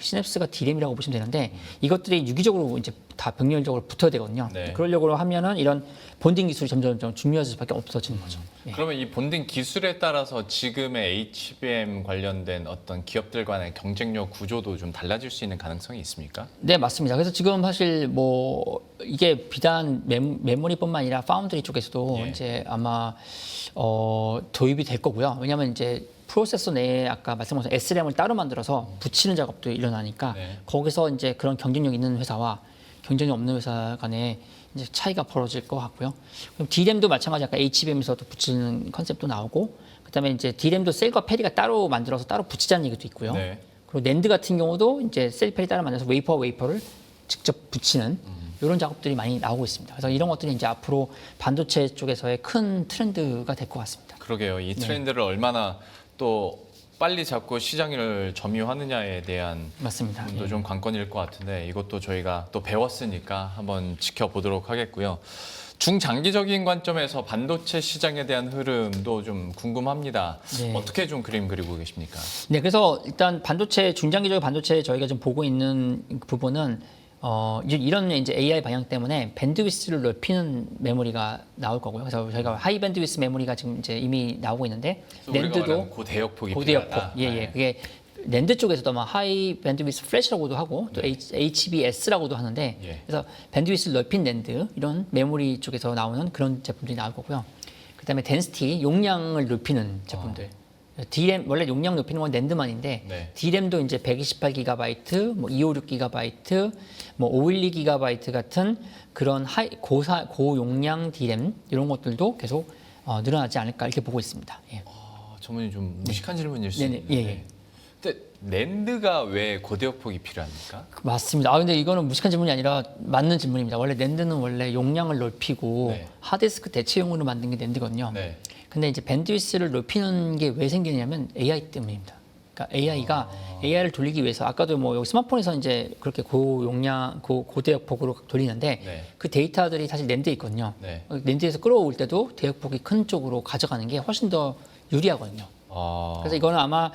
A: 시냅스가 D램이라고 보시면 되는데 이것들이 유기적으로 이제 다 병렬적으로 붙어야 되거든요.
B: 네.
A: 그러려고 하면은 이런 본딩 기술이 점점 중요해질 수밖에 없어지는 거죠. 예.
B: 그러면 이 본딩 기술에 따라서 지금의 HBM 관련된 어떤 기업들 간의 경쟁력 구조도 좀 달라질 수 있는 가능성이 있습니까?
A: 네, 맞습니다. 그래서 지금 사실 뭐 이게 비단 메모리뿐만 아니라 파운드리 쪽에서도
B: 예.
A: 이제 아마 도입이 될 거고요. 왜냐하면 이제 프로세서 내에 아까 말씀하신 SRAM을 따로 만들어서 붙이는 작업도 일어나니까
B: 네.
A: 거기서 이제 그런 경쟁력 있는 회사와 경쟁력 없는 회사 간에 이제 차이가 벌어질 것 같고요. 그럼 D램도 마찬가지 아까 HBM에서도 붙이는 컨셉도 나오고 그다음에 이제 D램도 셀과 페리가 따로 만들어서 따로 붙이자는 얘기도 있고요.
B: 네.
A: 그리고 낸드 같은 경우도 이제 셀 페리 따로 만들어서 웨이퍼를 직접 붙이는 이런 작업들이 많이 나오고 있습니다. 그래서 이런 것들이 이제 앞으로 반도체 쪽에서의 큰 트렌드가 될 것 같습니다.
B: 그러게요. 이 트렌드를 얼마나 또 빨리 잡고 시장을 점유하느냐에 대한
A: 맞습니다.
B: 부분도
A: 예.
B: 좀 관건일 것 같은데 이것도 저희가 또 배웠으니까 한번 지켜보도록 하겠고요. 중장기적인 관점에서 반도체 시장에 대한 흐름도 좀 궁금합니다.
A: 네.
B: 어떻게 좀 그림 그리고 계십니까?
A: 네, 그래서 일단 반도체 중장기적인 반도체 저희가 좀 보고 있는 부분은 이제 이런 이제 AI 방향 때문에 밴드위스를 넓히는 메모리가 나올 거고요. 그래서 저희가 하이 밴드위스 메모리가 지금 이제 이미 나오고 있는데 랜드도
B: 고대역폭이
A: 고대역폭,
B: 필요하다.
A: 예, 예, 그게 랜드 쪽에서도 아마 하이 밴드위스 플래시라고도 하고 또 HBS라고도 하는데
B: 예.
A: 그래서 밴드위스를 넓힌 랜드 이런 메모리 쪽에서 나오는 그런 제품들이 나올 거고요. 그다음에 덴시티 용량을 높이는 제품들. D램 원래 용량 높이는 건 랜드만인데
B: 네.
A: D램도 이제 128GB, 뭐 256GB, 뭐 512GB 같은 그런 고용량 D램 이런 것들도 계속 늘어나지 않을까 이렇게 보고 있습니다. 예.
B: 전문이 좀 무식한 질문일 수
A: 네네,
B: 있는데
A: 예, 예.
B: 근데 랜드가 왜 고대역폭이 필요합니까?
A: 맞습니다. 근데 이거는 무식한 질문이 아니라 맞는 질문입니다. 원래 랜드는 원래 용량을 넓히고
B: 네.
A: 하드디스크 대체용으로 만든 게 랜드거든요.
B: 네.
A: 근데 이제 밴드위스를 높이는 게 왜 생기냐면 AI 때문입니다. 그러니까 AI가 AI를 돌리기 위해서 아까도 뭐 여기 스마트폰에서 이제 그렇게 고용량, 고대역폭으로 돌리는데
B: 네.
A: 그 데이터들이 사실 랜드에 있거든요.
B: 네.
A: 랜드에서 끌어올 때도 대역폭이 큰 쪽으로 가져가는 게 훨씬 더 유리하거든요. 그래서 이거는 아마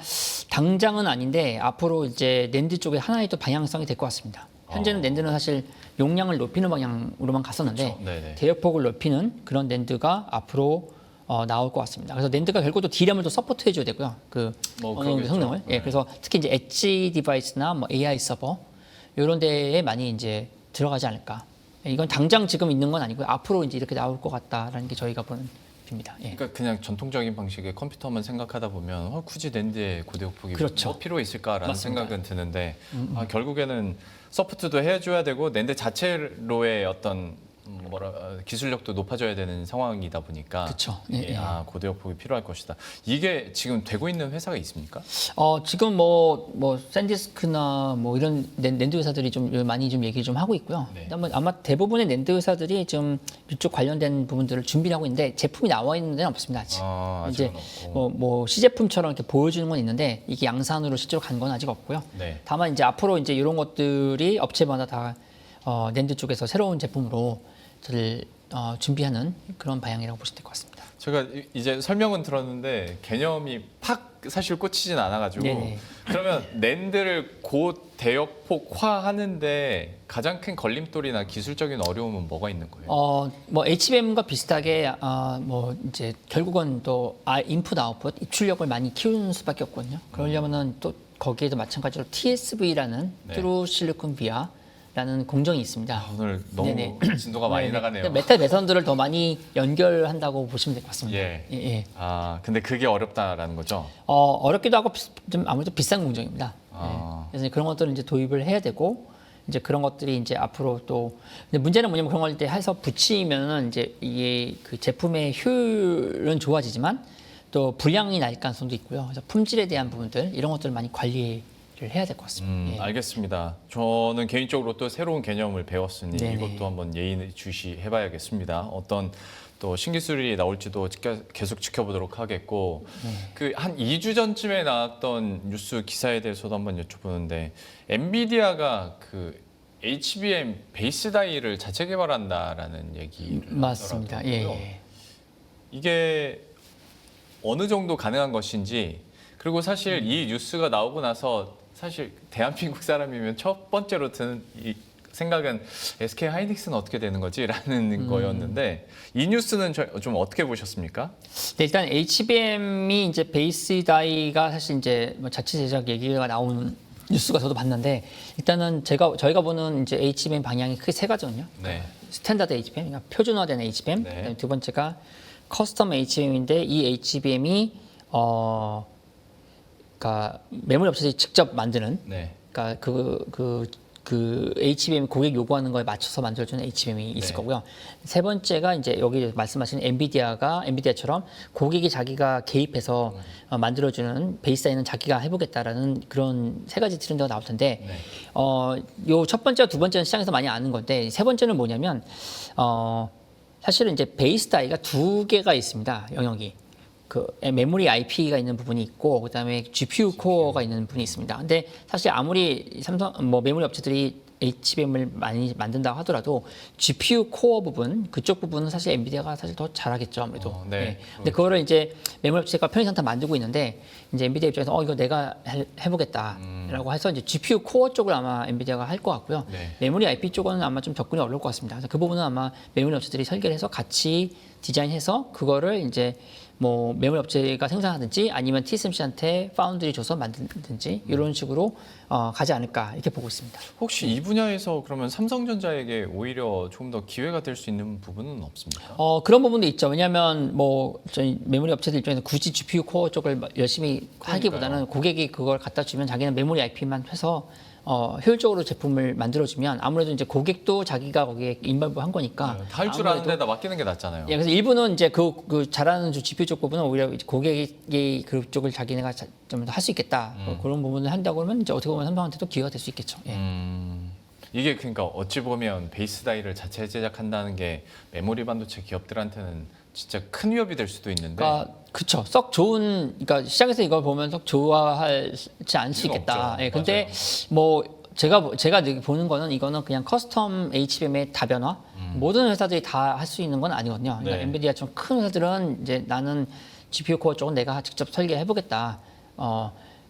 A: 당장은 아닌데 앞으로 이제 랜드 쪽에 하나의 또 방향성이 될 것 같습니다. 현재는 랜드는 사실 용량을 높이는 방향으로만 갔었는데
B: 그렇죠. 네네.
A: 대역폭을 높이는 그런 랜드가 앞으로 나올 것 같습니다. 그래서 랜드가 결국 또 D램을 또 서포트 해줘야 되고요.
B: 뭐
A: 어느 정도
B: 그러겠죠.
A: 성능을. 예,
B: 네.
A: 그래서 특히 이제 엣지 디바이스나 뭐 AI 서버 이런 데에 많이 이제 들어가지 않을까. 예, 이건 당장 지금 있는 건 아니고요. 앞으로 이제 이렇게 나올 것 같다라는 게 저희가 보는 입니다. 예.
B: 그러니까 그냥 전통적인 방식의 컴퓨터만 생각하다 보면 굳이 랜드에 고대역폭이
A: 그렇죠.
B: 뭐 필요 있을까라는
A: 맞습니다.
B: 생각은 드는데 결국에는 서포트도 해줘야 되고 랜드 자체로의 어떤 기술력도 높아져야 되는 상황이다 보니까
A: 그쵸. 예, 예.
B: 고대역폭이 필요할 것이다. 이게 지금 되고 있는 회사가 있습니까?
A: 지금 뭐 샌디스크나 뭐 이런 랜드 회사들이 좀 많이 좀 얘기를 좀 하고 있고요.
B: 네.
A: 그다음에 아마 대부분의 랜드 회사들이 좀 이쪽 관련된 부분들을 준비를 하고 있는데 제품이 나와 있는 데는 없습니다. 아직. 이제
B: 아직은 없고.
A: 뭐 시제품처럼 이렇게 보여주는 건 있는데 이게 양산으로 실제로 간 건 아직 없고요.
B: 네.
A: 다만 이제 앞으로 이제 이런 것들이 업체마다 다 랜드 쪽에서 새로운 제품으로 준비하는 그런 방향이라고 보시면 될 것 같습니다.
B: 제가 이제 설명은 들었는데 개념이 팍 사실 꽂히진 않아가지고
A: 네네.
B: 그러면 랜드를 고대역폭화 하는데 가장 큰 걸림돌이나 기술적인 어려움은 뭐가 있는 거예요?
A: 뭐 HBM과 비슷하게 뭐 이제 결국은 또 인풋 아웃풋 입출력을 많이 키우는 수밖에 없거든요. 그러려면은 또 거기에도 마찬가지로 TSV라는
B: 네.
A: 트루 실리콘 비아 라는 공정이 있습니다.
B: 오늘 너무
A: 네네.
B: 진도가 많이
A: 네네.
B: 나가네요.
A: 메탈 배선들을 더 많이 연결한다고 보시면 될 것 같습니다.
B: 예.
A: 예.
B: 근데 그게 어렵다라는 거죠?
A: 어렵기도 하고 좀 아무래도 비싼 공정입니다.
B: 아.
A: 예. 그래서 그런 것들을 이제 도입을 해야 되고 이제 그런 것들이 이제 앞으로 또 근데 문제는 뭐냐면 그런 걸 때 해서 붙이면은 이제 이게 그 제품의 효율은 좋아지지만 또 불량이 날 가능성도 있고요. 그래서 품질에 대한 부분들 이런 것들을 많이 관리를 해야 될 것 같습니다. 예.
B: 알겠습니다. 저는 개인적으로 또 새로운 개념을 배웠으니
A: 네네.
B: 이것도 한번 예의주시해봐야겠습니다. 어떤 또 신기술이 나올지도 계속 지켜보도록 하겠고 그 한 2주 전쯤에 나왔던 뉴스 기사에 대해서도 한번 여쭤보는데 엔비디아가 그 HBM 베이스 다이를 자체 개발한다라는 얘기를
A: 맞습니다. 예,
B: 하더라고요.
A: 예.
B: 이게 어느 정도 가능한 것인지 그리고 사실 이 뉴스가 나오고 나서 사실 대한민국 사람이면 첫 번째로 드는 이 생각은 SK 하이닉스는 어떻게 되는 거지라는 거였는데 이 뉴스는 좀 어떻게 보셨습니까?
A: 네, 일단 HBM이 이제 베이스 다이가 사실 이제 뭐 자체 제작 얘기가 나오는 뉴스가 저도 봤는데 일단은 저희가 보는 이제 HBM 방향이 크게 세 가지거든요.
B: 네.
A: 스탠다드 HBM, 그러니까 표준화된 HBM.
B: 네.
A: 그다음에 두 번째가 커스텀 HBM인데 이 HBM이 그러니까 메모리 업체들이 직접 만드는
B: 네.
A: 그러니까 그 HBM 고객 요구하는 거에 맞춰서 만들어주는 HBM이 있을
B: 네.
A: 거고요. 세 번째가 이제 여기 말씀하신 엔비디아처럼 고객이 자기가 개입해서 만들어주는 베이스라인은 자기가 해보겠다라는 그런 세 가지 트렌드가 나올 텐데,
B: 네.
A: 요 첫 번째와 두 번째는 시장에서 많이 아는 건데 세 번째는 뭐냐면 사실은 이제 베이스 다이가 두 개가 있습니다. 영역이. 그 메모리 IP가 있는 부분이 있고 그다음에 GPU 코어가 있는 부분이 있습니다. 근데 사실 아무리 삼성 뭐 메모리 업체들이 HBM을 많이 만든다고 하더라도 GPU 코어 부분 그쪽 부분은 사실 엔비디아가 사실 더 잘하겠죠 아무래도.
B: 네.
A: 네. 근데 그거를 이제 메모리 업체가 편의상 다 만들고 있는데 이제 엔비디아 입장에서 이거 내가 해보겠다라고 해서 이제 GPU 코어 쪽을 아마 엔비디아가 할 것 같고요.
B: 네.
A: 메모리 IP 쪽은 아마 좀 접근이 어려울 것 같습니다. 그래서 그 부분은 아마 메모리 업체들이 설계를 해서 같이 디자인해서 그거를 이제 뭐 메모리 업체가 생산하든지 아니면 TSMC한테 파운드리 줘서 만든지 이런 식으로 가지 않을까 이렇게 보고 있습니다.
B: 혹시 이 분야에서 그러면 삼성전자에게 오히려 조금 더 기회가 될 수 있는 부분은 없습니까?
A: 그런 부분도 있죠. 왜냐하면 뭐 저희 메모리 업체들 입장에서 굳이 GPU 코어 쪽을 열심히 하기보다는 고객이 그걸 갖다 주면 자기는 메모리 IP만 해서 효율적으로 제품을 만들어주면 아무래도 이제 고객도 자기가 거기에 인발부 한 거니까
B: 다 할 줄 아는 데다 맡기는 게 낫잖아요.
A: 예, 그래서 일부는 이제 그 잘하는 GPU 쪽 부분은 오히려 이제 고객이 그쪽을 자기네가 좀 더 할 수 있겠다 그런 부분을 한다고 그러면 이제 어떻게 보면 삼성한테도 기회가 될 수 있겠죠. 예.
B: 이게 그러니까 어찌 보면 베이스 다이를 자체 제작한다는 게 메모리 반도체 기업들한테는 진짜 큰 위협이 될 수도 있는데.
A: 그러니까 그쵸. 썩 좋은 그러니까 시장에서 이걸 보면 썩 좋아하지 않을 수
B: 이유가
A: 있겠다.
B: 없죠.
A: 예, 근데 뭐 제가 보는 거는 이거는 그냥 커스텀 HBM의 다변화. 모든 회사들이 다 할 수 있는 건 아니거든요. 그러니까
B: 네.
A: 엔비디아 좀 큰 회사들은 이제 나는 GPU 코어 쪽은 내가 직접 설계해 보겠다.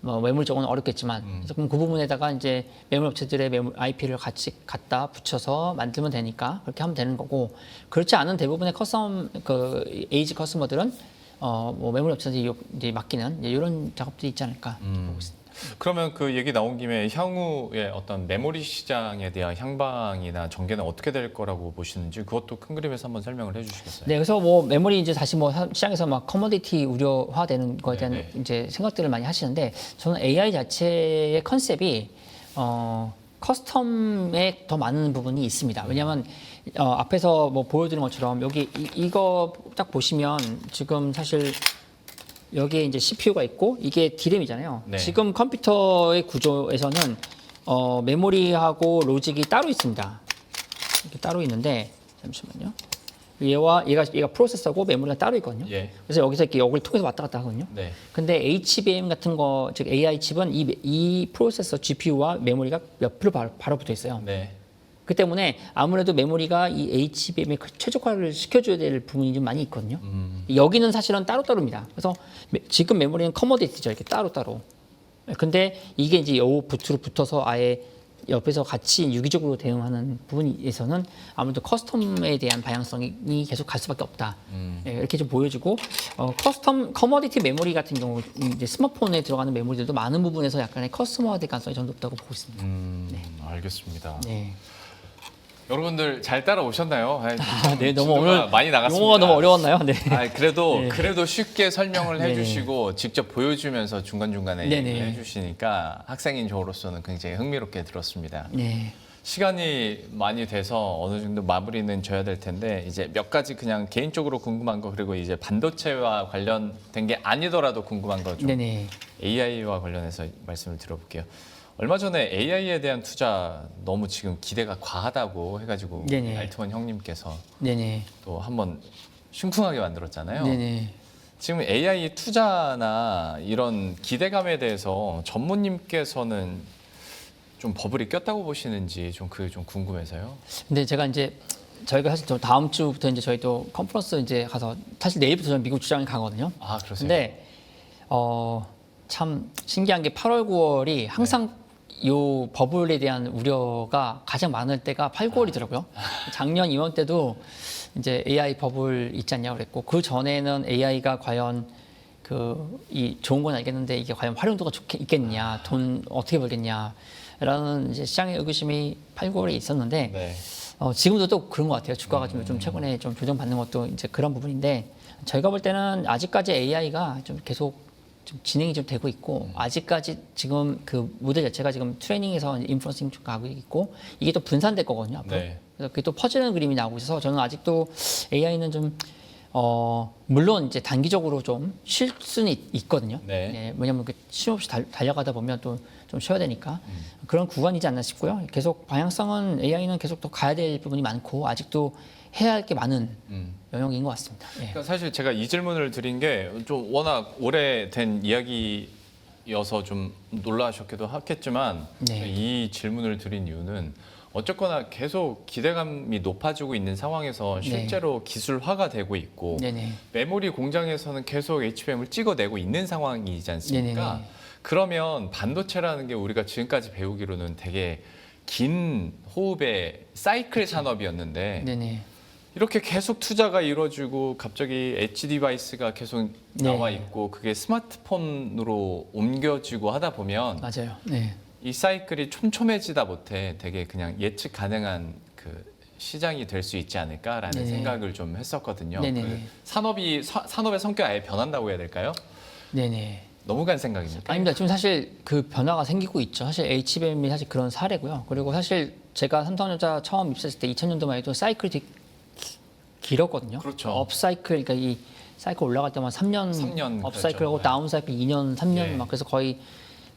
A: 뭐 메모리 쪽은 어렵겠지만 그래서 그럼 그 부분에다가 이제 메모리 업체들의 IP를 같이 갖다 붙여서 만들면 되니까 그렇게 하면 되는 거고 그렇지 않은 대부분의 커스텀 그 에이지 커스터머들은 뭐 메모리 업체들이 이제 맡기는 이런 작업들이 있지 않을까 보고 있습니다.
B: 그러면 그 얘기 나온 김에 향후에 어떤 메모리 시장에 대한 향방이나 전개는 어떻게 될 거라고 보시는지 그것도 큰 그림에서 한번 설명을 해주시겠어요?
A: 네, 그래서 뭐 메모리 이제 다시 뭐 시장에서 막 커머디티 우려화되는 거에 대한
B: 네.
A: 이제 생각들을 많이 하시는데 저는 AI 자체의 컨셉이 커스텀에 더 많은 부분이 있습니다. 왜냐하면 앞에서 뭐 보여드린 것처럼 여기 이거 딱 보시면 지금 사실 여기에 이제 CPU가 있고 이게 D램이잖아요.
B: 네.
A: 지금 컴퓨터의 구조에서는 메모리하고 로직이 따로 있습니다. 이렇게 따로 있는데 잠시만요. 얘가 프로세서고 메모리가 따로 있거든요.
B: 예.
A: 그래서 여기서 이렇게 여기를 통해서 왔다 갔다 하거든요.
B: 네.
A: 근데 HBM 같은 거, 즉 AI 칩은 이 프로세서 GPU와 메모리가 옆으로 바로 붙어 있어요.
B: 네.
A: 그 때문에 아무래도 메모리가 이 HBM에 최적화를 시켜줘야 될 부분이 좀 많이 있거든요. 여기는 사실은 따로따로입니다. 그래서 지금 메모리는 커머디티죠. 이렇게 따로따로. 근데 이게 이제 요 부트로 붙어서 아예 옆에서 같이 유기적으로 대응하는 부분에서는 아무래도 커스텀에 대한 방향성이 계속 갈 수밖에 없다. 예, 이렇게 좀 보여지고 커머디티 메모리 같은 경우 이제 스마트폰에 들어가는 메모리들도 많은 부분에서 약간의 커스터마화될 가능성이 전 높다고 보고 있습니다.
B: 알겠습니다.
A: 네.
B: 여러분들 잘 따라오셨나요?
A: 네, 너무
B: 진도가
A: 오늘
B: 많이 나갔습니다.
A: 용어가 너무 어려웠나요? 네.
B: 그래도 쉽게 설명을
A: 네네.
B: 해주시고 직접 보여주면서 중간중간에
A: 네네.
B: 얘기해 주시니까 학생인 저로서는 굉장히 흥미롭게 들었습니다.
A: 네.
B: 시간이 많이 돼서 어느 정도 마무리는 져야 될 텐데 이제 몇 가지 그냥 개인적으로 궁금한 거 그리고 이제 반도체와 관련된 게 아니더라도 궁금한 거 좀
A: 네네.
B: AI와 관련해서 말씀을 드려볼게요. 얼마 전에 AI에 대한 투자 너무 지금 기대가 과하다고 해가지고
A: 네네.
B: 알트원 형님께서
A: 네네.
B: 또 한번 심쿵하게 만들었잖아요.
A: 네네.
B: 지금 AI 투자나 이런 기대감에 대해서 전무님께서는 좀 버블이 꼈다고 보시는지 좀 그게 좀 궁금해서요.
A: 근데 제가 이제 저희가 사실 저 다음 주부터 이제 저희도 컨퍼런스 이제 가서 사실 내일부터 저는 미국 출장에 가거든요.
B: 아 그러세요?
A: 근데 참 신기한 게 8월, 9월이 항상 요 버블에 대한 우려가 가장 많을 때가 8, 9월이더라고요. 작년 이맘때도 이제 AI 버블 있지 않냐고 그랬고 그 전에는 AI가 과연 이 좋은 건 알겠는데 이게 과연 활용도가 있겠냐, 돈 어떻게 벌겠냐라는 이제 시장의 의구심이 8, 9월에 있었는데
B: 네.
A: 지금도 또 그런 것 같아요. 주가가 좀 최근에 좀 조정받는 것도 이제 그런 부분인데 저희가 볼 때는 아직까지 AI가 좀 계속 좀 진행이 좀 되고 있고 아직까지 지금 그 모델 자체가 지금 트레이닝에서 인프런싱 좀 가고 있고 이게 또 분산될 거거든요. 앞으로.
B: 네.
A: 그래서 그게 또 퍼지는 그림이 나오고 있어서 저는 아직도 AI는 좀 물론 이제 단기적으로 좀 쉴 수는 있거든요.
B: 네.
A: 왜냐하면 그 쉼없이 달려가다 보면 또 좀 쉬어야 되니까 그런 구간이지 않나 싶고요. 계속 방향성은 AI는 계속 더 가야 될 부분이 많고 아직도 해야 할 게 많은 영역인 것 같습니다. 예.
B: 그러니까 사실 제가 이 질문을 드린 게 좀 워낙 오래된 이야기여서 좀 놀라셨기도 하겠지만
A: 네.
B: 이 질문을 드린 이유는 어쨌거나 계속 기대감이 높아지고 있는 상황에서 실제로 기술화가 되고 있고
A: 네네.
B: 메모리 공장에서는 계속 HBM을 찍어내고 있는 상황이지 않습니까?
A: 네네네.
B: 그러면 반도체라는 게 우리가 지금까지 배우기로는 되게 긴 호흡의 사이클 산업이었는데
A: 네네.
B: 이렇게 계속 투자가 이루어지고 갑자기 엣지 디바이스가 계속 나와
A: 네.
B: 있고 그게 스마트폰으로 옮겨지고 하다 보면
A: 맞아요. 네.
B: 이 사이클이 촘촘해지다 못해 되게 그냥 예측 가능한 그 시장이 될 수 있지 않을까라는
A: 네네.
B: 생각을 좀 했었거든요.
A: 네네.
B: 그 산업의 성격이 아예 변한다고 해야 될까요?
A: 네네.
B: 너무 간 생각입니까?
A: 아닙니다. 지금 사실 그 변화가 생기고 있죠. 사실 HBM이 사실 그런 사례고요. 그리고 사실 제가 삼성전자 처음 입사했을 때 2000년도만 해도 사이클이 되게 길었거든요.
B: 그렇죠.
A: 업사이클, 그러니까 이 사이클 올라갈 때만 3년,
B: 3년
A: 업사이클하고
B: 그렇죠.
A: 다운 사이클 2년, 3년
B: 예.
A: 막 그래서 거의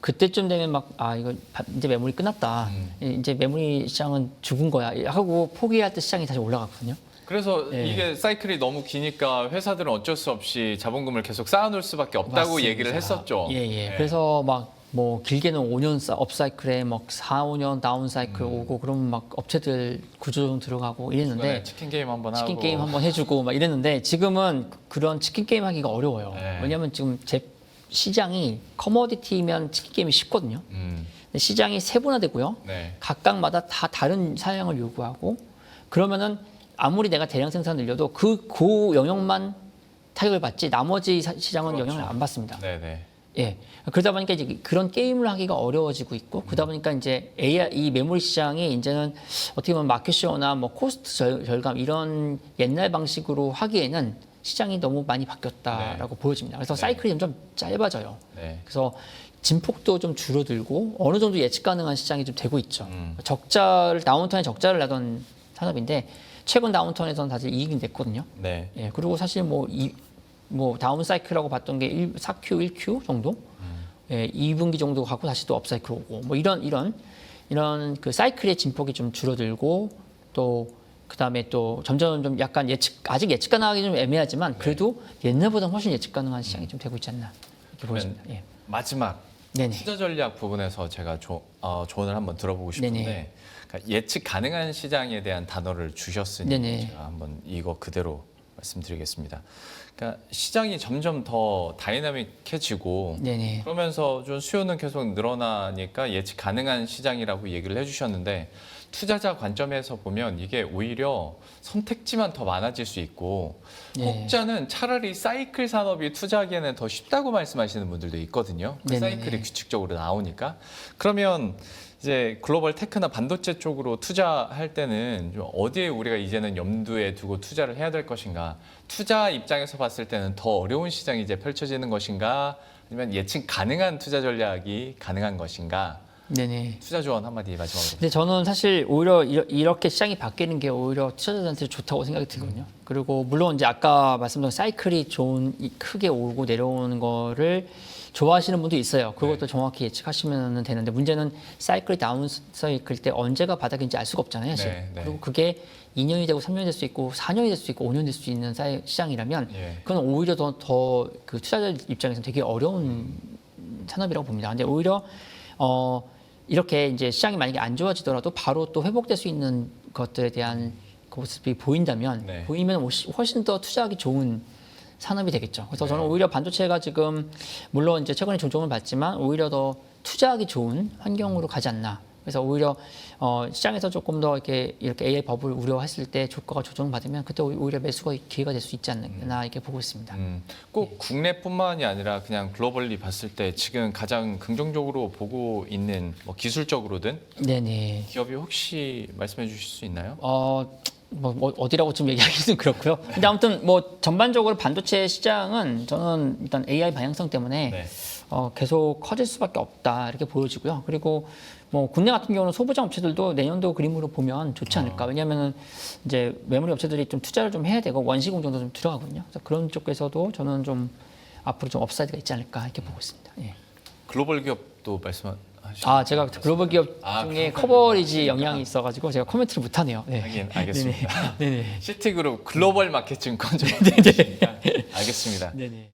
A: 그때쯤 되면 막 이거 이제 메모리 끝났다. 이제 메모리 시장은 죽은 거야 하고 포기할 때 시장이 다시 올라갔거든요.
B: 그래서
A: 예.
B: 이게 사이클이 너무 기니까 회사들은 어쩔 수 없이 자본금을 계속 쌓아놓을 수밖에 없다고
A: 맞습니다.
B: 얘기를 했었죠.
A: 예. 그래서 막 뭐 길게는 5년 업사이클에 막 4, 5년 다운 사이클 오고 그러면 막 업체들 구조조정 들어가고 이랬는데
B: 중간에 치킨 게임 한번 하고
A: 치킨 게임 한번 해주고 막 이랬는데 지금은 그런 치킨 게임 하기가 어려워요.
B: 네.
A: 왜냐하면 지금 시장이 커머디티면 치킨 게임이 쉽거든요. 근데 시장이 세분화되고요.
B: 네.
A: 각각마다 다 다른 사양을 요구하고 그러면은 아무리 내가 대량 생산 늘려도 그 영역만 타격을 받지 나머지 시장은
B: 그렇죠.
A: 영향을 안 받습니다.
B: 네네.
A: 예. 그러다 보니까 이제 그런 게임을 하기가 어려워지고 있고, 그러다 보니까 이제 AI, 이 메모리 시장이 이제는 어떻게 보면 마켓쉐어나 뭐 코스트 절감 이런 옛날 방식으로 하기에는 시장이 너무 많이 바뀌었다라고 보여집니다. 그래서
B: 네.
A: 사이클이 점점 짧아져요.
B: 네.
A: 그래서 진폭도 좀 줄어들고 어느 정도 예측 가능한 시장이 좀 되고 있죠. 다운턴에 적자를 나던 산업인데 최근 다운턴에서는 다들 이익이 냈거든요.
B: 네.
A: 예, 그리고 사실 뭐 다운 사이클이라고 봤던 게 4Q, 1Q 정도, 예, 2분기 정도 가고 다시 또 업사이클 오고 뭐 이런 그 사이클의 진폭이 좀 줄어들고 또 그다음에 또 점점 좀 약간 아직 예측 가능하기 좀 애매하지만 그래도 옛날보다 훨씬 예측 가능한 시장이 좀 되고 있지 않나 이렇게 보여집니다. 예.
B: 마지막
A: 네네.
B: 투자 전략 부분에서 제가 조언을 한번 들어보고 싶은데
A: 네네.
B: 그러니까 예측 가능한 시장에 대한 단어를 주셨으니
A: 네네.
B: 제가 한번 이거 그대로 말씀드리겠습니다. 그러니까 시장이 점점 더 다이나믹해지고
A: 네네.
B: 그러면서 좀 수요는 계속 늘어나니까 예측 가능한 시장이라고 얘기를 해주셨는데 투자자 관점에서 보면 이게 오히려 선택지만 더 많아질 수 있고
A: 네.
B: 혹자는 차라리 사이클 산업이 투자하기에는 더 쉽다고 말씀하시는 분들도 있거든요. 그
A: 네네네.
B: 사이클이 규칙적으로 나오니까. 그러면 이제 글로벌 테크나 반도체 쪽으로 투자할 때는 좀 어디에 우리가 이제는 염두에 두고 투자를 해야 될 것인가? 투자 입장에서 봤을 때는 더 어려운 시장이 이제 펼쳐지는 것인가? 아니면 예측 가능한 투자 전략이 가능한 것인가?
A: 네네.
B: 투자 조언 한마디 마지막으로.
A: 근데 저는 사실 오히려 이렇게 시장이 바뀌는 게 오히려 투자자한테 좋다고 생각이 들거든요. 그리고 물론 이제 아까 말씀드린 사이클이 크게 오고 내려오는 거를 좋아하시는 분도 있어요. 그것도 정확히 예측하시면 되는데 문제는 사이클이 다운 사이클 때 언제가 바닥인지 알 수가 없잖아요. 사실.
B: 네, 네.
A: 그리고 그게 2년이 되고 3년이 될 수 있고 4년이 될 수 있고 5년이 될 수 있는 시장이라면
B: 예.
A: 그건 오히려 더 그 투자자 입장에서는 되게 어려운 산업이라고 봅니다. 근데 오히려 이렇게 이제 시장이 만약에 안 좋아지더라도 바로 또 회복될 수 있는 것들에 대한 그 모습이 보인다면
B: 네.
A: 보이면 훨씬 더 투자하기 좋은 산업이 되겠죠. 그래서
B: 네.
A: 저는 오히려 반도체가 지금 물론 이제 최근에 조정을 받지만 오히려 더 투자하기 좋은 환경으로 가지 않나. 그래서 오히려 시장에서 조금 더 이렇게 AI 버블 우려했을 때 주가가 조정받으면 그때 오히려 매수가 기회가 될 수 있지 않나 이렇게 보고 있습니다.
B: 꼭 국내뿐만이 아니라 그냥 글로벌리 봤을 때 지금 가장 긍정적으로 보고 있는 뭐 기술적으로든
A: 네네.
B: 기업이 혹시 말씀해 주실 수 있나요?
A: 뭐 어디라고 좀 얘기하기는 그렇고요. 근데 아무튼 뭐 전반적으로 반도체 시장은 저는 일단 AI 방향성 때문에
B: 네.
A: 계속 커질 수밖에 없다 이렇게 보여지고요. 그리고 뭐 국내 같은 경우는 소부장 업체들도 내년도 그림으로 보면 좋지 않을까. 왜냐하면은 이제 메모리 업체들이 좀 투자를 좀 해야 되고 원시 공정도 좀 들어가거든요. 그래서 그런 쪽에서도 저는 좀 앞으로 좀 업사이드가 있지 않을까 이렇게 보고 있습니다. 예.
B: 글로벌 기업도 말씀하셨나요?
A: 아, 제가 글로벌 기업
B: 아,
A: 중에
B: 그렇군요.
A: 커버리지 영향이 있어가지고 제가 코멘트를 못하네요. 네.
B: 하긴 알겠습니다.
A: 네네.
B: 시티그룹 글로벌 마켓 증권주. 알겠습니다.
A: 네네.